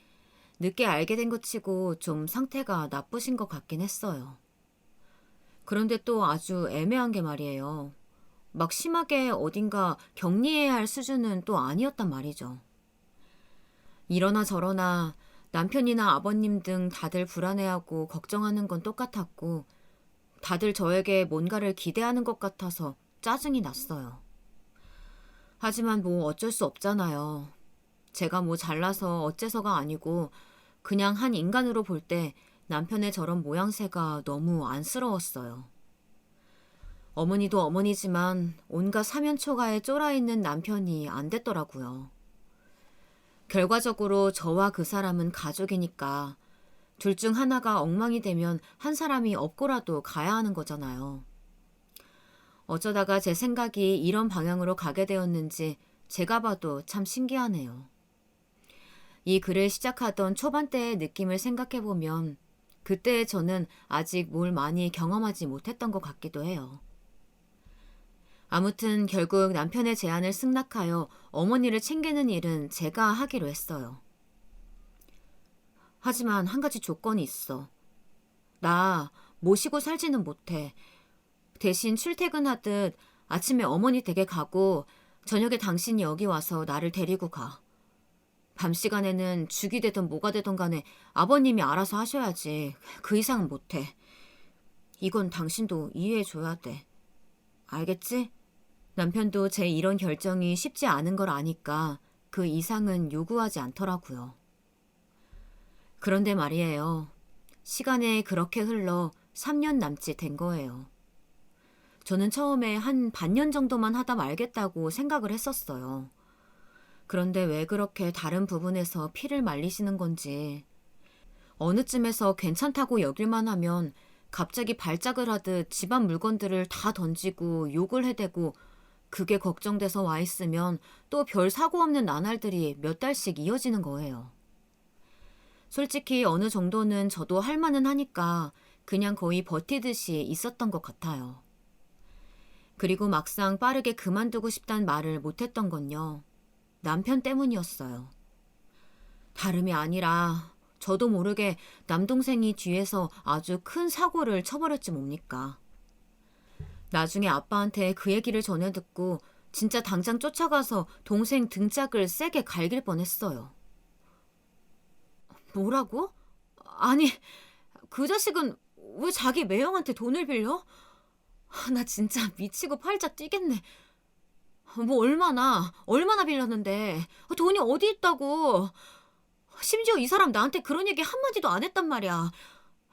늦게 알게 된 것 치고 좀 상태가 나쁘신 것 같긴 했어요. 그런데 또 아주 애매한 게 말이에요. 막 심하게 어딘가 격리해야 할 수준은 또 아니었단 말이죠. 이러나 저러나 남편이나 아버님 등 다들 불안해하고 걱정하는 건 똑같았고, 다들 저에게 뭔가를 기대하는 것 같아서 짜증이 났어요. 하지만 뭐 어쩔 수 없잖아요. 제가 뭐 잘나서 어째서가 아니고 그냥 한 인간으로 볼 때 남편의 저런 모양새가 너무 안쓰러웠어요. 어머니도 어머니지만 온갖 사면초가에 쫄아있는 남편이 안 됐더라고요. 결과적으로 저와 그 사람은 가족이니까 둘 중 하나가 엉망이 되면 한 사람이 업고라도 가야 하는 거잖아요. 어쩌다가 제 생각이 이런 방향으로 가게 되었는지 제가 봐도 참 신기하네요. 이 글을 시작하던 초반때의 느낌을 생각해보면 그때 저는 아직 뭘 많이 경험하지 못했던 것 같기도 해요. 아무튼 결국 남편의 제안을 승낙하여 어머니를 챙기는 일은 제가 하기로 했어요. 하지만 한 가지 조건이 있어. 나 모시고 살지는 못해. 대신 출퇴근하듯 아침에 어머니 댁에 가고 저녁에 당신이 여기 와서 나를 데리고 가. 밤 시간에는 죽이 되든 뭐가 되든 간에 아버님이 알아서 하셔야지. 그 이상은 못해. 이건 당신도 이해해줘야 돼. 알겠지? 남편도 제 이런 결정이 쉽지 않은 걸 아니까 그 이상은 요구하지 않더라고요. 그런데 말이에요. 시간이 그렇게 흘러 3년 남짓 된 거예요. 저는 처음에 한 반년 정도만 하다 말겠다고 생각을 했었어요. 그런데 왜 그렇게 다른 부분에서 피를 말리시는 건지, 어느 쯤에서 괜찮다고 여길만 하면 갑자기 발작을 하듯 집안 물건들을 다 던지고 욕을 해대고, 그게 걱정돼서 와 있으면 또 별 사고 없는 나날들이 몇 달씩 이어지는 거예요. 솔직히 어느 정도는 저도 할 만은 하니까 그냥 거의 버티듯이 있었던 것 같아요. 그리고 막상 빠르게 그만두고 싶단 말을 못했던 건요. 남편 때문이었어요. 다름이 아니라 저도 모르게 남동생이 뒤에서 아주 큰 사고를 쳐버렸지 뭡니까. 나중에 아빠한테 그 얘기를 전해 듣고 진짜 당장 쫓아가서 동생 등짝을 세게 갈길 뻔했어요. 뭐라고? 아니, 그 자식은 왜 자기 매형한테 돈을 빌려? 나 진짜 미치고 팔짝 뛰겠네. 뭐 얼마나 빌렸는데. 돈이 어디 있다고. 심지어 이 사람 나한테 그런 얘기 한마디도 안 했단 말이야.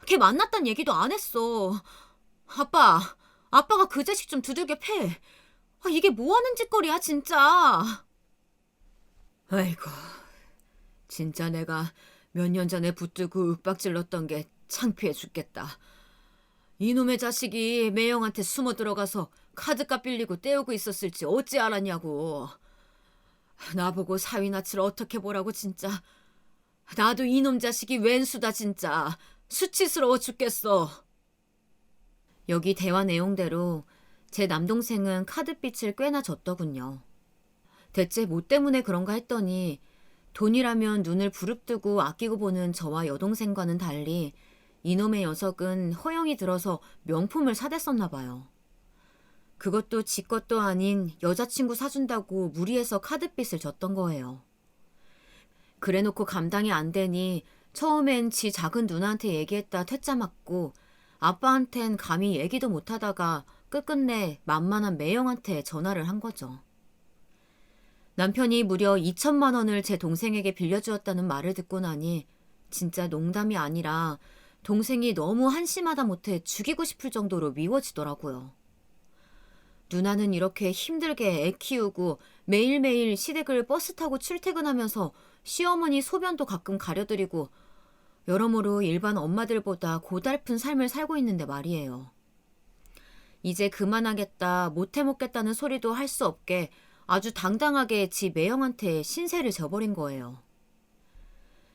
걔 만났단 얘기도 안 했어. 아빠가 그 자식 좀 두들겨 패. 이게 뭐 하는 짓거리야, 진짜. 아이고, 진짜 내가 몇 년 전에 붙들고 윽박질렀던 게 창피해 죽겠다. 이놈의 자식이 매형한테 숨어 들어가서 카드값 빌리고 떼우고 있었을지 어찌 알았냐고. 나보고 사위나치를 어떻게 보라고 진짜. 나도 이놈 자식이 웬수다 진짜. 수치스러워 죽겠어. 여기 대화 내용대로 제 남동생은 카드빚을 꽤나 졌더군요. 대체 뭐 때문에 그런가 했더니 돈이라면 눈을 부릅뜨고 아끼고 보는 저와 여동생과는 달리 이놈의 녀석은 허영이 들어서 명품을 사댔었나 봐요. 그것도 지 것도 아닌 여자친구 사준다고 무리해서 카드빚을 졌던 거예요. 그래놓고 감당이 안 되니 처음엔 지 작은 누나한테 얘기했다 퇴짜 맞고 아빠한텐 감히 얘기도 못하다가 끝끝내 만만한 매형한테 전화를 한 거죠. 남편이 무려 2천만 원을 제 동생에게 빌려주었다는 말을 듣고 나니 진짜 농담이 아니라 동생이 너무 한심하다 못해 죽이고 싶을 정도로 미워지더라고요. 누나는 이렇게 힘들게 애 키우고 매일매일 시댁을 버스 타고 출퇴근하면서 시어머니 소변도 가끔 가려드리고 여러모로 일반 엄마들보다 고달픈 삶을 살고 있는데 말이에요. 이제 그만하겠다, 못해먹겠다는 소리도 할 수 없게 아주 당당하게 지 매형한테 신세를 져버린 거예요.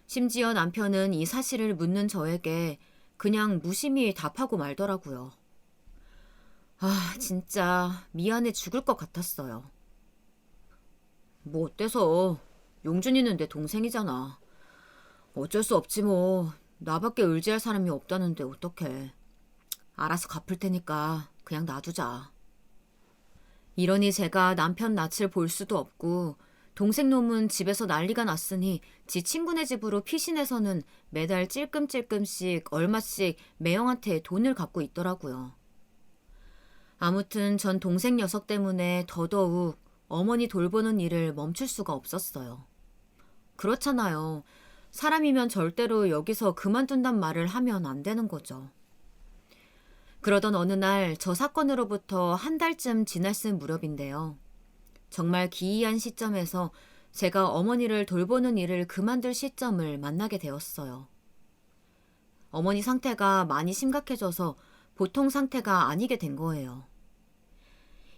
심지어 남편은 이 사실을 묻는 저에게 그냥 무심히 답하고 말더라고요. 아, 진짜 미안해 죽을 것 같았어요. 뭐 어때서? 용준이는 내 동생이잖아. 어쩔 수 없지 뭐. 나밖에 의지할 사람이 없다는데 어떡해. 알아서 갚을 테니까 그냥 놔두자. 이러니 제가 남편 낯을 볼 수도 없고 동생 놈은 집에서 난리가 났으니 지 친구네 집으로 피신해서는 매달 찔끔찔끔씩 얼마씩 매형한테 돈을 갚고 있더라고요. 아무튼 전 동생 녀석 때문에 더더욱 어머니 돌보는 일을 멈출 수가 없었어요. 그렇잖아요. 사람이면 절대로 여기서 그만둔단 말을 하면 안 되는 거죠. 그러던 어느 날 저 사건으로부터 한 달쯤 지났을 무렵인데요. 정말 기이한 시점에서 제가 어머니를 돌보는 일을 그만둘 시점을 만나게 되었어요. 어머니 상태가 많이 심각해져서 보통 상태가 아니게 된 거예요.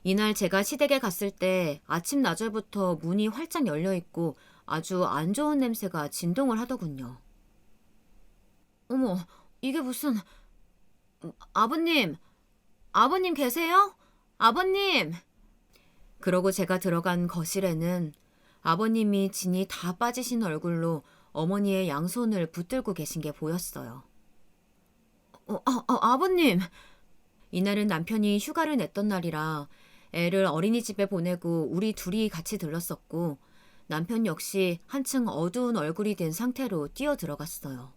이날 제가 시댁에 갔을 때 아침 나절부터 문이 활짝 열려 있고 아주 안 좋은 냄새가 진동을 하더군요. 어머, 이게 무슨... 아버님, 아버님 계세요? 아버님! 그러고 제가 들어간 거실에는 아버님이 진이 다 빠지신 얼굴로 어머니의 양손을 붙들고 계신 게 보였어요. 아버님! 이날은 남편이 휴가를 냈던 날이라 애를 어린이집에 보내고 우리 둘이 같이 들렀었고 남편 역시 한층 어두운 얼굴이 된 상태로 뛰어 들어갔어요.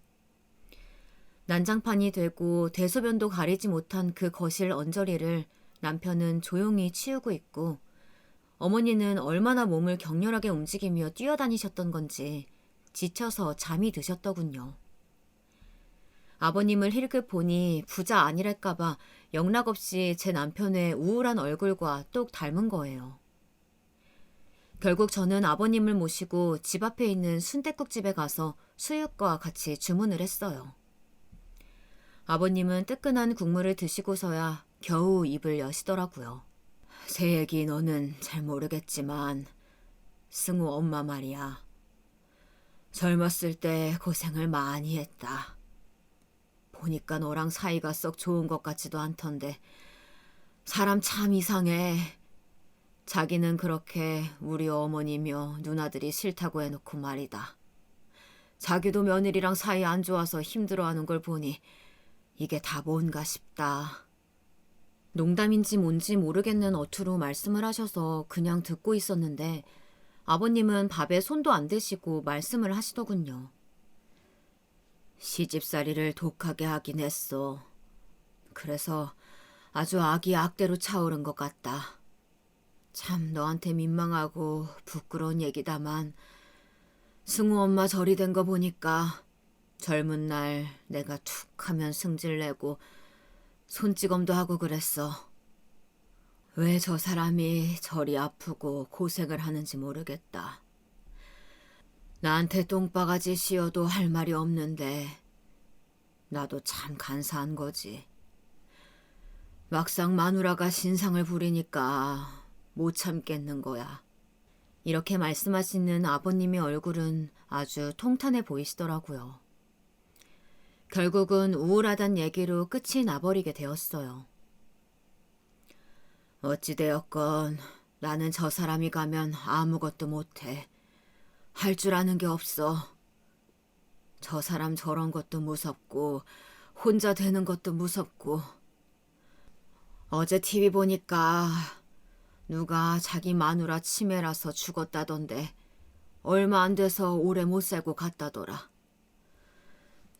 난장판이 되고 대소변도 가리지 못한 그 거실 언저리를 남편은 조용히 치우고 있고 어머니는 얼마나 몸을 격렬하게 움직이며 뛰어다니셨던 건지 지쳐서 잠이 드셨더군요. 아버님을 힐끗 보니 부자 아니랄까봐 영락없이 제 남편의 우울한 얼굴과 똑 닮은 거예요. 결국 저는 아버님을 모시고 집 앞에 있는 순댓국집에 가서 수육과 같이 주문을 했어요. 아버님은 뜨끈한 국물을 드시고서야 겨우 입을 여시더라고요. 새애기 너는 잘 모르겠지만 승우 엄마 말이야. 젊었을 때 고생을 많이 했다. 보니까 너랑 사이가 썩 좋은 것 같지도 않던데 사람 참 이상해. 자기는 그렇게 우리 어머니며 누나들이 싫다고 해놓고 말이다. 자기도 며느리랑 사이 안 좋아서 힘들어하는 걸 보니 이게 다 뭔가 싶다. 농담인지 뭔지 모르겠는 어투로 말씀을 하셔서 그냥 듣고 있었는데 아버님은 밥에 손도 안 대시고 말씀을 하시더군요. 시집살이를 독하게 하긴 했어. 그래서 아주 악이 악대로 차오른 것 같다. 참 너한테 민망하고 부끄러운 얘기다만 승우 엄마 절이 된 거 보니까 젊은 날 내가 툭 하면 승질내고 손찌검도 하고 그랬어. 왜 저 사람이 저리 아프고 고생을 하는지 모르겠다. 나한테 똥바가지 씌워도 할 말이 없는데 나도 참 간사한 거지. 막상 마누라가 신상을 부리니까 못 참겠는 거야. 이렇게 말씀하시는 아버님의 얼굴은 아주 통탄해 보이시더라고요. 결국은 우울하단 얘기로 끝이 나버리게 되었어요. 어찌되었건 나는 저 사람이 가면 아무것도 못해. 할 줄 아는 게 없어. 저 사람 저런 것도 무섭고 혼자 되는 것도 무섭고. 어제 TV 보니까 누가 자기 마누라 치매라서 죽었다던데 얼마 안 돼서 오래 못 살고 갔다더라.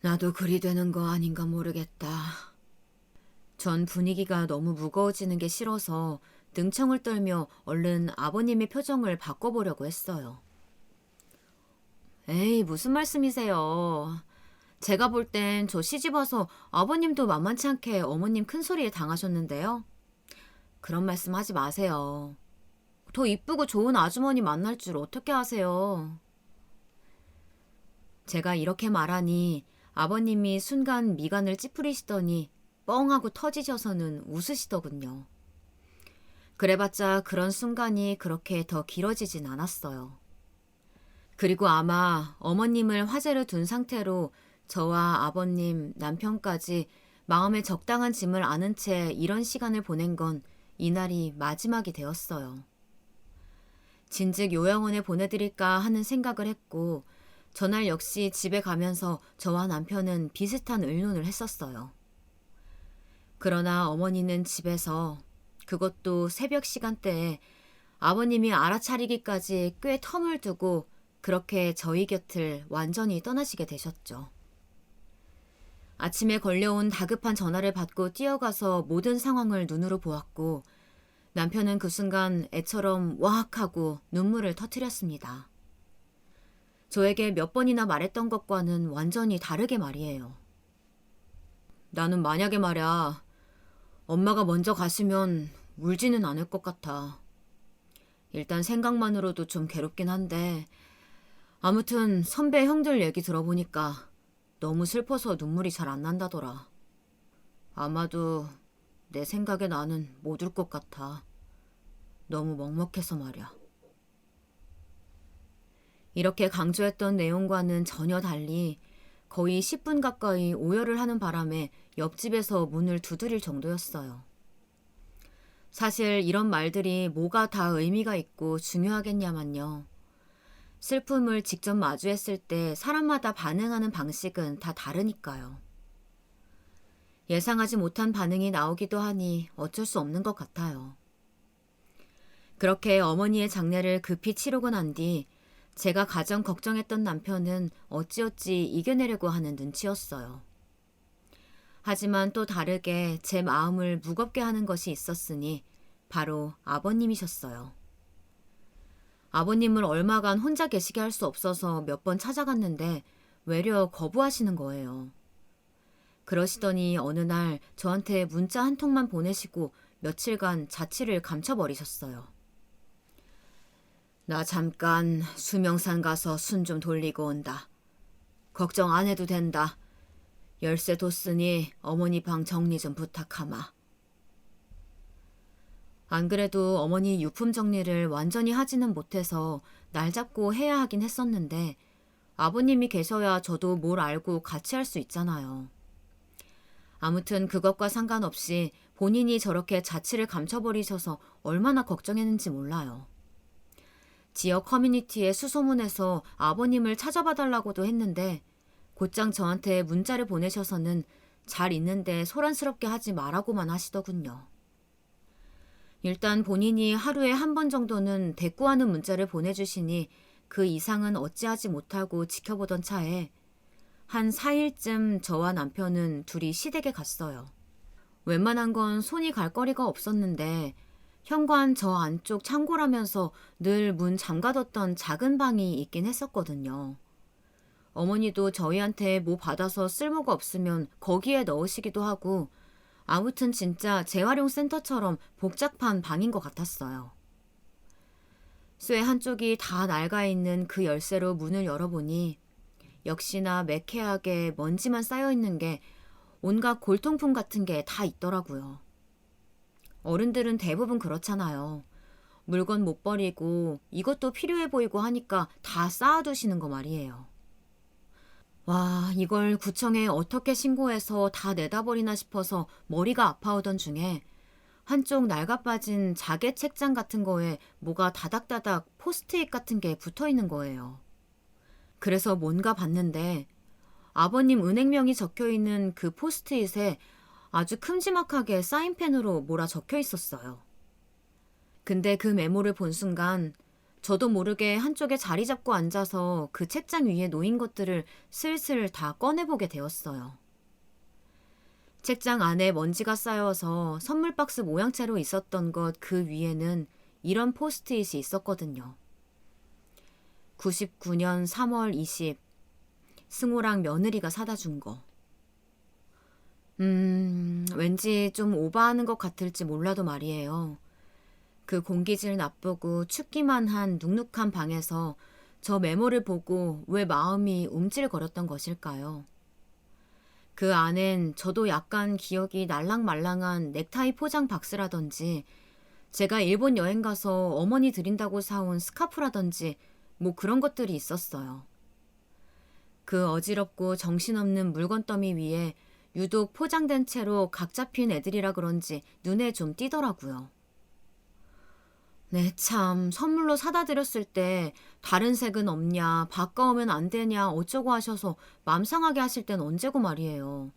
나도 그리 되는 거 아닌가 모르겠다. 전 분위기가 너무 무거워지는 게 싫어서 능청을 떨며 얼른 아버님의 표정을 바꿔보려고 했어요. 에이, 무슨 말씀이세요. 제가 볼 땐 저 시집와서 아버님도 만만치 않게 어머님 큰소리에 당하셨는데요. 그런 말씀 하지 마세요. 더 이쁘고 좋은 아주머니 만날 줄 어떻게 아세요. 제가 이렇게 말하니 아버님이 순간 미간을 찌푸리시더니 뻥 하고 터지셔서는 웃으시더군요. 그래봤자 그런 순간이 그렇게 더 길어지진 않았어요. 그리고 아마 어머님을 화제로 둔 상태로 저와 아버님, 남편까지 마음에 적당한 짐을 안은 채 이런 시간을 보낸 건 이날이 마지막이 되었어요. 진즉 요양원에 보내드릴까 하는 생각을 했고 전날 역시 집에 가면서 저와 남편은 비슷한 의논을 했었어요. 그러나 어머니는 집에서 그것도 새벽 시간대에 아버님이 알아차리기까지 꽤 텀을 두고 그렇게 저희 곁을 완전히 떠나시게 되셨죠. 아침에 걸려온 다급한 전화를 받고 뛰어가서 모든 상황을 눈으로 보았고 남편은 그 순간 애처럼 와악 하고 눈물을 터뜨렸습니다. 저에게 몇 번이나 말했던 것과는 완전히 다르게 말이에요. 나는 만약에 말야 엄마가 먼저 가시면 울지는 않을 것 같아. 일단 생각만으로도 좀 괴롭긴 한데 아무튼 선배 형들 얘기 들어보니까 너무 슬퍼서 눈물이 잘 안 난다더라. 아마도 내 생각에 나는 못 울 것 같아. 너무 먹먹해서 말이야. 이렇게 강조했던 내용과는 전혀 달리 거의 10분 가까이 오열을 하는 바람에 옆집에서 문을 두드릴 정도였어요. 사실 이런 말들이 뭐가 다 의미가 있고 중요하겠냐만요. 슬픔을 직접 마주했을 때 사람마다 반응하는 방식은 다 다르니까요. 예상하지 못한 반응이 나오기도 하니 어쩔 수 없는 것 같아요. 그렇게 어머니의 장례를 급히 치르고 난 뒤 제가 가장 걱정했던 남편은 어찌어찌 이겨내려고 하는 눈치였어요. 하지만 또 다르게 제 마음을 무겁게 하는 것이 있었으니 바로 아버님이셨어요. 아버님을 얼마간 혼자 계시게 할 수 없어서 몇 번 찾아갔는데 외려 거부하시는 거예요. 그러시더니 어느 날 저한테 문자 한 통만 보내시고 며칠간 자취를 감춰버리셨어요. 나 잠깐 수명산 가서 순 좀 돌리고 온다. 걱정 안 해도 된다. 열쇠 뒀으니 어머니 방 정리 좀 부탁하마. 안 그래도 어머니 유품 정리를 완전히 하지는 못해서 날 잡고 해야 하긴 했었는데 아버님이 계셔야 저도 뭘 알고 같이 할 수 있잖아요. 아무튼 그것과 상관없이 본인이 저렇게 자취를 감춰버리셔서 얼마나 걱정했는지 몰라요. 지역 커뮤니티에 수소문해서 아버님을 찾아봐달라고도 했는데 곧장 저한테 문자를 보내셔서는 잘 있는데 소란스럽게 하지 말라고만 하시더군요. 일단 본인이 하루에 한 번 정도는 대꾸하는 문자를 보내주시니 그 이상은 어찌하지 못하고 지켜보던 차에 한 4일쯤 저와 남편은 둘이 시댁에 갔어요. 웬만한 건 손이 갈 거리가 없었는데 현관 저 안쪽 창고라면서 늘 문 잠가뒀던 작은 방이 있긴 했었거든요. 어머니도 저희한테 뭐 받아서 쓸모가 없으면 거기에 넣으시기도 하고 아무튼 진짜 재활용 센터처럼 복잡한 방인 것 같았어요. 쇠 한쪽이 다 낡아 있는 그 열쇠로 문을 열어보니 역시나 매캐하게 먼지만 쌓여있는 게 온갖 골통품 같은 게 다 있더라고요. 어른들은 대부분 그렇잖아요. 물건 못 버리고 이것도 필요해 보이고 하니까 다 쌓아두시는 거 말이에요. 와, 이걸 구청에 어떻게 신고해서 다 내다버리나 싶어서 머리가 아파오던 중에 한쪽 낡아빠진 자개 책장 같은 거에 뭐가 다닥다닥 포스트잇 같은 게 붙어있는 거예요. 그래서 뭔가 봤는데 아버님 은행명이 적혀있는 그 포스트잇에 아주 큼지막하게 사인펜으로 뭐라 적혀 있었어요. 근데 그 메모를 본 순간 저도 모르게 한쪽에 자리 잡고 앉아서 그 책장 위에 놓인 것들을 슬슬 다 꺼내보게 되었어요. 책장 안에 먼지가 쌓여서 선물 박스 모양채로 있었던 것 그 위에는 이런 포스트잇이 있었거든요. 99년 3월 20 승호랑 며느리가 사다 준 거. 왠지 좀 오버하는 것 같을지 몰라도 말이에요. 그 공기질 나쁘고 춥기만 한 눅눅한 방에서 저 메모를 보고 왜 마음이 움찔거렸던 것일까요? 그 안엔 저도 약간 기억이 날랑말랑한 넥타이 포장 박스라든지 제가 일본 여행 가서 어머니 드린다고 사온 스카프라든지 뭐 그런 것들이 있었어요. 그 어지럽고 정신없는 물건 더미 위에 유독 포장된 채로 각 잡힌 애들이라 그런지 눈에 좀 띄더라고요. 네, 참 선물로 사다 드렸을 때 다른 색은 없냐, 바꿔오면 안 되냐 어쩌고 하셔서 맘 상하게 하실 땐 언제고 말이에요.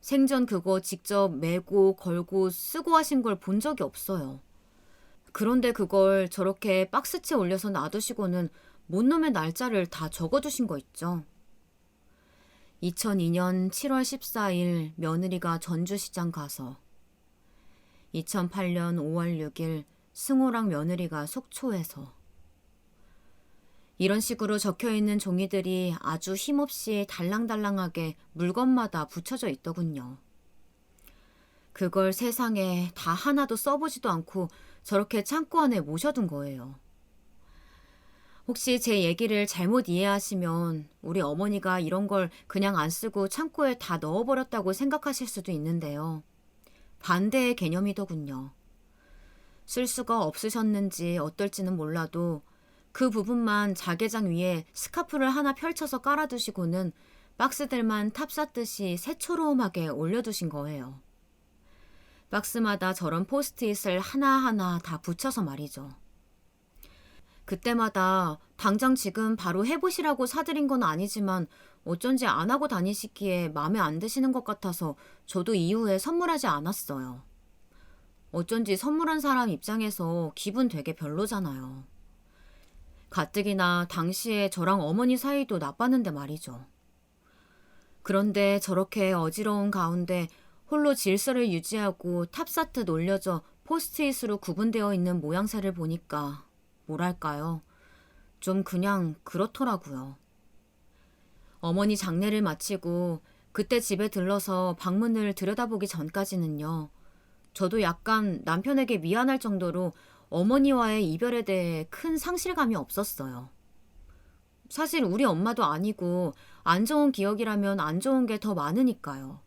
생전 그거 직접 메고 걸고 쓰고 하신 걸 본 적이 없어요. 그런데 그걸 저렇게 박스채 올려서 놔두시고는 못 놈의 날짜를 다 적어두신 거 있죠. 2002년 7월 14일 며느리가 전주시장 가서, 2008년 5월 6일 승호랑 며느리가 속초에서. 이런 식으로 적혀있는 종이들이 아주 힘없이 달랑달랑하게 물건마다 붙여져 있더군요. 그걸 세상에 다 하나도 써보지도 않고 저렇게 창고 안에 모셔둔 거예요. 혹시 제 얘기를 잘못 이해하시면 우리 어머니가 이런 걸 그냥 안 쓰고 창고에 다 넣어버렸다고 생각하실 수도 있는데요. 반대의 개념이더군요. 쓸 수가 없으셨는지 어떨지는 몰라도 그 부분만 자개장 위에 스카프를 하나 펼쳐서 깔아두시고는 박스들만 탑쌓듯이 새초롬하게 올려두신 거예요. 박스마다 저런 포스트잇을 하나하나 다 붙여서 말이죠. 그때마다 당장 지금 바로 해보시라고 사드린 건 아니지만 어쩐지 안 하고 다니시기에 마음에 안 드시는 것 같아서 저도 이후에 선물하지 않았어요. 어쩐지 선물한 사람 입장에서 기분 되게 별로잖아요. 가뜩이나 당시에 저랑 어머니 사이도 나빴는데 말이죠. 그런데 저렇게 어지러운 가운데 홀로 질서를 유지하고 탑사트 올려져 포스트잇으로 구분되어 있는 모양새를 보니까 뭐랄까요. 좀 그냥 그렇더라고요. 어머니 장례를 마치고 그때 집에 들러서 방문을 들여다보기 전까지는요. 저도 약간 남편에게 미안할 정도로 어머니와의 이별에 대해 큰 상실감이 없었어요. 사실 우리 엄마도 아니고 안 좋은 기억이라면 안 좋은 게 더 많으니까요.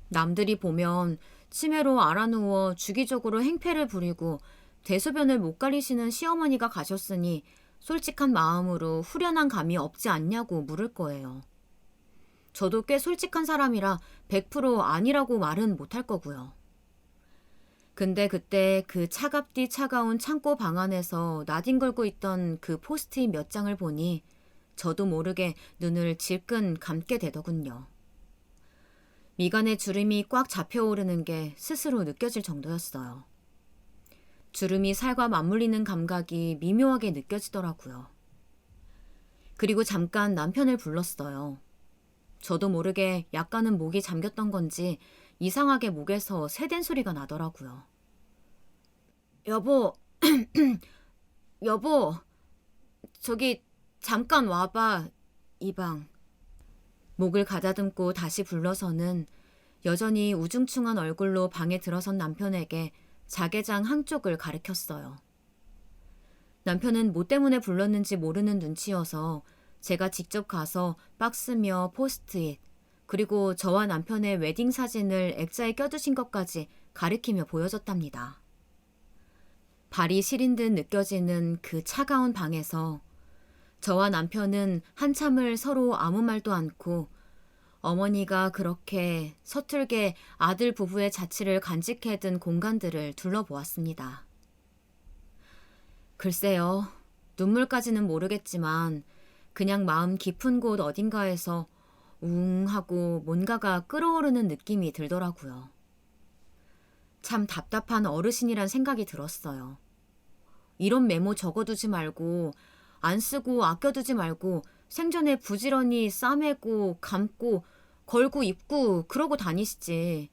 남들이 보면 치매로 알아누워 주기적으로 행패를 부리고 대소변을 못 가리시는 시어머니가 가셨으니 솔직한 마음으로 후련한 감이 없지 않냐고 물을 거예요. 저도 꽤 솔직한 사람이라 100% 아니라고 말은 못할 거고요. 근데 그때 그 차갑디 차가운 창고 방 안에서 나뒹굴고 있던 그 포스트잇 몇 장을 보니 저도 모르게 눈을 질끈 감게 되더군요. 미간에 주름이 꽉 잡혀오르는 게 스스로 느껴질 정도였어요. 주름이 살과 맞물리는 감각이 미묘하게 느껴지더라고요. 그리고 잠깐 남편을 불렀어요. 저도 모르게 약간은 목이 잠겼던 건지 이상하게 목에서 새댄 소리가 나더라고요. 여보, 여보, 저기 잠깐 와봐, 이 방. 목을 가다듬고 다시 불러서는 여전히 우중충한 얼굴로 방에 들어선 남편에게 자개장 한쪽을 가리켰어요. 남편은 뭐 때문에 불렀는지 모르는 눈치여서 제가 직접 가서 박스며 포스트잇, 그리고 저와 남편의 웨딩 사진을 액자에 껴두신 것까지 가리키며 보여줬답니다. 발이 시린 듯 느껴지는 그 차가운 방에서 저와 남편은 한참을 서로 아무 말도 않고 어머니가 그렇게 서툴게 아들 부부의 자취를 간직해둔 공간들을 둘러보았습니다. 글쎄요, 눈물까지는 모르겠지만 그냥 마음 깊은 곳 어딘가에서 웅 하고 뭔가가 끓어오르는 느낌이 들더라고요. 참 답답한 어르신이란 생각이 들었어요. 이런 메모 적어두지 말고 안 쓰고 아껴두지 말고 생전에 부지런히 싸매고 감고 걸고 입고 그러고 다니시지.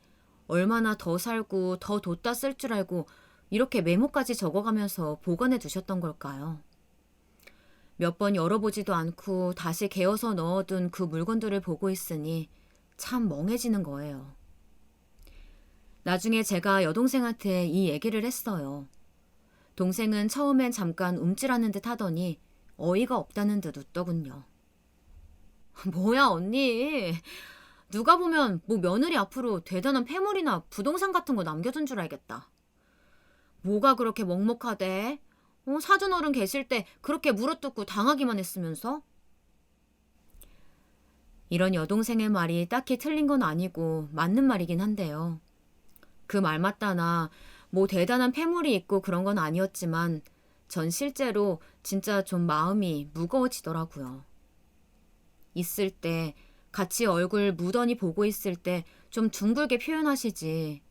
얼마나 더 살고 더 뒀다 쓸 줄 알고 이렇게 메모까지 적어가면서 보관해 두셨던 걸까요? 몇 번 열어보지도 않고 다시 개어서 넣어둔 그 물건들을 보고 있으니 참 멍해지는 거예요. 나중에 제가 여동생한테 이 얘기를 했어요. 동생은 처음엔 잠깐 움찔하는 듯 하더니 어이가 없다는 듯 웃더군요. 뭐야 언니, 누가 보면 뭐 며느리 앞으로 대단한 폐물이나 부동산 같은 거 남겨둔 줄 알겠다. 뭐가 그렇게 먹먹하대? 사돈 어른 계실 때 그렇게 물어뜯고 당하기만 했으면서? 이런 여동생의 말이 딱히 틀린 건 아니고 맞는 말이긴 한데요. 그 말 맞다나 뭐 대단한 패물이 있고 그런 건 아니었지만 전 실제로 진짜 좀 마음이 무거워지더라고요. 있을 때 같이 얼굴 무던히 보고 있을 때 좀 둥글게 표현하시지.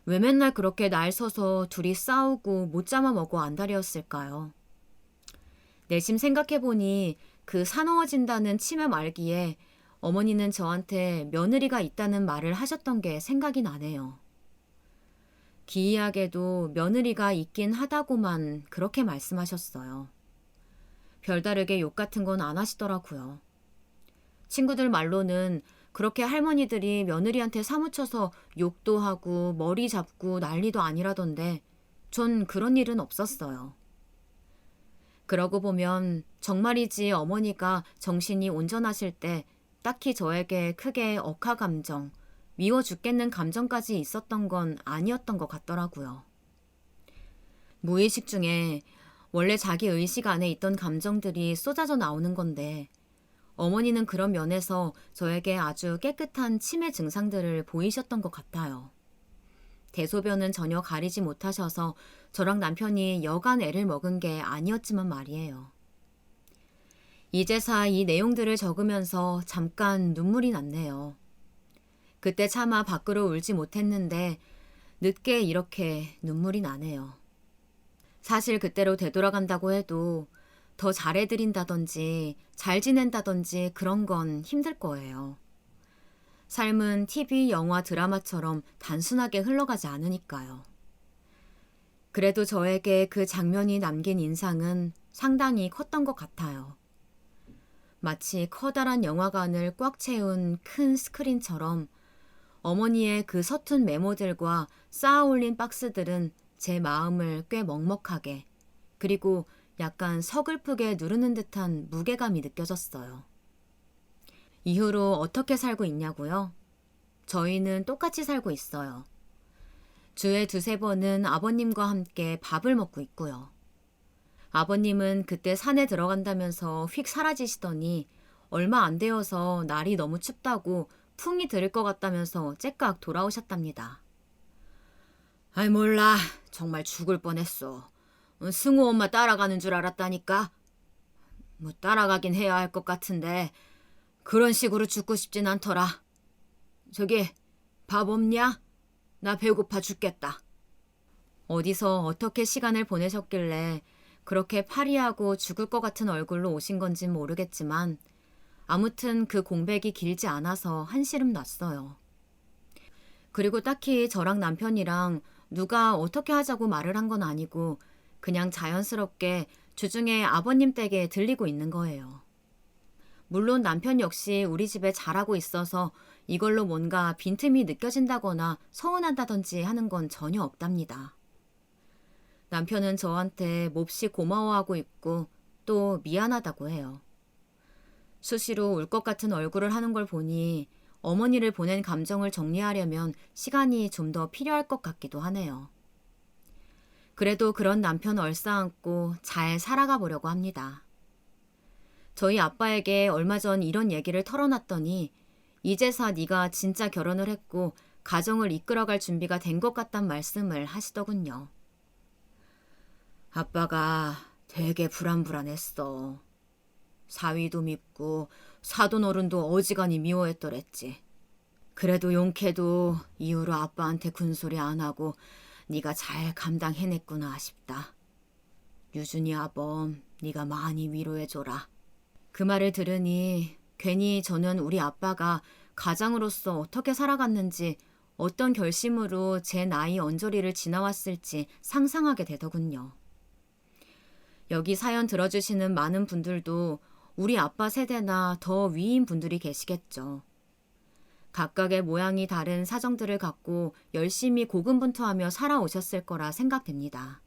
왜 맨날 그렇게 날 서서 둘이 싸우고 못 잡아먹어 안달이었을까요? 내심 생각해보니 그 사나워진다는 치매 말기에 어머니는 저한테 며느리가 있다는 말을 하셨던 게 생각이 나네요. 기이하게도 며느리가 있긴 하다고만 그렇게 말씀하셨어요. 별다르게 욕 같은 건 안 하시더라고요. 친구들 말로는 그렇게 할머니들이 며느리한테 사무쳐서 욕도 하고 머리 잡고 난리도 아니라던데 전 그런 일은 없었어요. 그러고 보면 정말이지 어머니가 정신이 온전하실 때 딱히 저에게 크게 억하 감정, 미워 죽겠는 감정까지 있었던 건 아니었던 것 같더라고요. 무의식 중에 원래 자기 의식 안에 있던 감정들이 쏟아져 나오는 건데 어머니는 그런 면에서 저에게 아주 깨끗한 치매 증상들을 보이셨던 것 같아요. 대소변은 전혀 가리지 못하셔서 저랑 남편이 여간 애를 먹은 게 아니었지만 말이에요. 이제사 이 내용들을 적으면서 잠깐 눈물이 났네요. 그때 차마 밖으로 울지 못했는데 늦게 이렇게 눈물이 나네요. 사실 그때로 되돌아간다고 해도 더 잘해드린다든지 잘 지낸다든지 그런 건 힘들 거예요. 삶은 TV, 영화, 드라마처럼 단순하게 흘러가지 않으니까요. 그래도 저에게 그 장면이 남긴 인상은 상당히 컸던 것 같아요. 마치 커다란 영화관을 꽉 채운 큰 스크린처럼 어머니의 그 서툰 메모들과 쌓아 올린 박스들은 제 마음을 꽤 먹먹하게 그리고 약간 서글프게 누르는 듯한 무게감이 느껴졌어요. 이후로 어떻게 살고 있냐고요? 저희는 똑같이 살고 있어요. 주에 두세 번은 아버님과 함께 밥을 먹고 있고요. 아버님은 그때 산에 들어간다면서 휙 사라지시더니 얼마 안 되어서 날이 너무 춥다고 풍이 들을 것 같다면서 째깍 돌아오셨답니다. 아이 몰라. 정말 죽을 뻔했어. 승우 엄마 따라가는 줄 알았다니까. 뭐 따라가긴 해야 할 것 같은데 그런 식으로 죽고 싶진 않더라. 저기 밥 없냐? 나 배고파 죽겠다. 어디서 어떻게 시간을 보내셨길래 그렇게 파리하고 죽을 것 같은 얼굴로 오신 건진 모르겠지만 아무튼 그 공백이 길지 않아서 한시름 났어요. 그리고 딱히 저랑 남편이랑 누가 어떻게 하자고 말을 한 건 아니고 그냥 자연스럽게 주중에 아버님 댁에 들리고 있는 거예요. 물론 남편 역시 우리 집에 잘하고 있어서 이걸로 뭔가 빈틈이 느껴진다거나 서운하다든지 하는 건 전혀 없답니다. 남편은 저한테 몹시 고마워하고 있고 또 미안하다고 해요. 수시로 울 것 같은 얼굴을 하는 걸 보니 어머니를 보낸 감정을 정리하려면 시간이 좀 더 필요할 것 같기도 하네요. 그래도 그런 남편 얼싸안고 잘 살아가 보려고 합니다. 저희 아빠에게 얼마 전 이런 얘기를 털어놨더니 이제서 네가 진짜 결혼을 했고 가정을 이끌어갈 준비가 된 것 같단 말씀을 하시더군요. 아빠가 되게 불안불안했어. 사위도 밉고 사돈어른도 어지간히 미워했더랬지. 그래도 용케도 이후로 아빠한테 군소리 안 하고 네가 잘 감당해냈구나 싶다. 유준이 아범 네가 많이 위로해줘라. 그 말을 들으니 괜히 저는 우리 아빠가 가장으로서 어떻게 살아갔는지 어떤 결심으로 제 나이 언저리를 지나왔을지 상상하게 되더군요. 여기 사연 들어주시는 많은 분들도 우리 아빠 세대나 더 위인 분들이 계시겠죠. 각각의 모양이 다른 사정들을 갖고 열심히 고군분투하며 살아오셨을 거라 생각됩니다.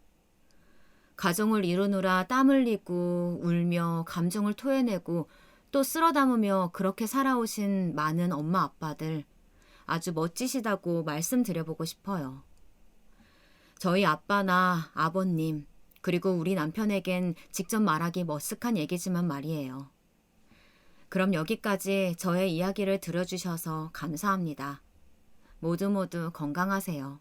가정을 이루느라 땀 흘리고 울며 감정을 토해내고 또 쓸어 담으며 그렇게 살아오신 많은 엄마 아빠들 아주 멋지시다고 말씀드려보고 싶어요. 저희 아빠나 아버님 그리고 우리 남편에겐 직접 말하기 머쓱한 얘기지만 말이에요. 그럼 여기까지 저의 이야기를 들어주셔서 감사합니다. 모두 모두 건강하세요.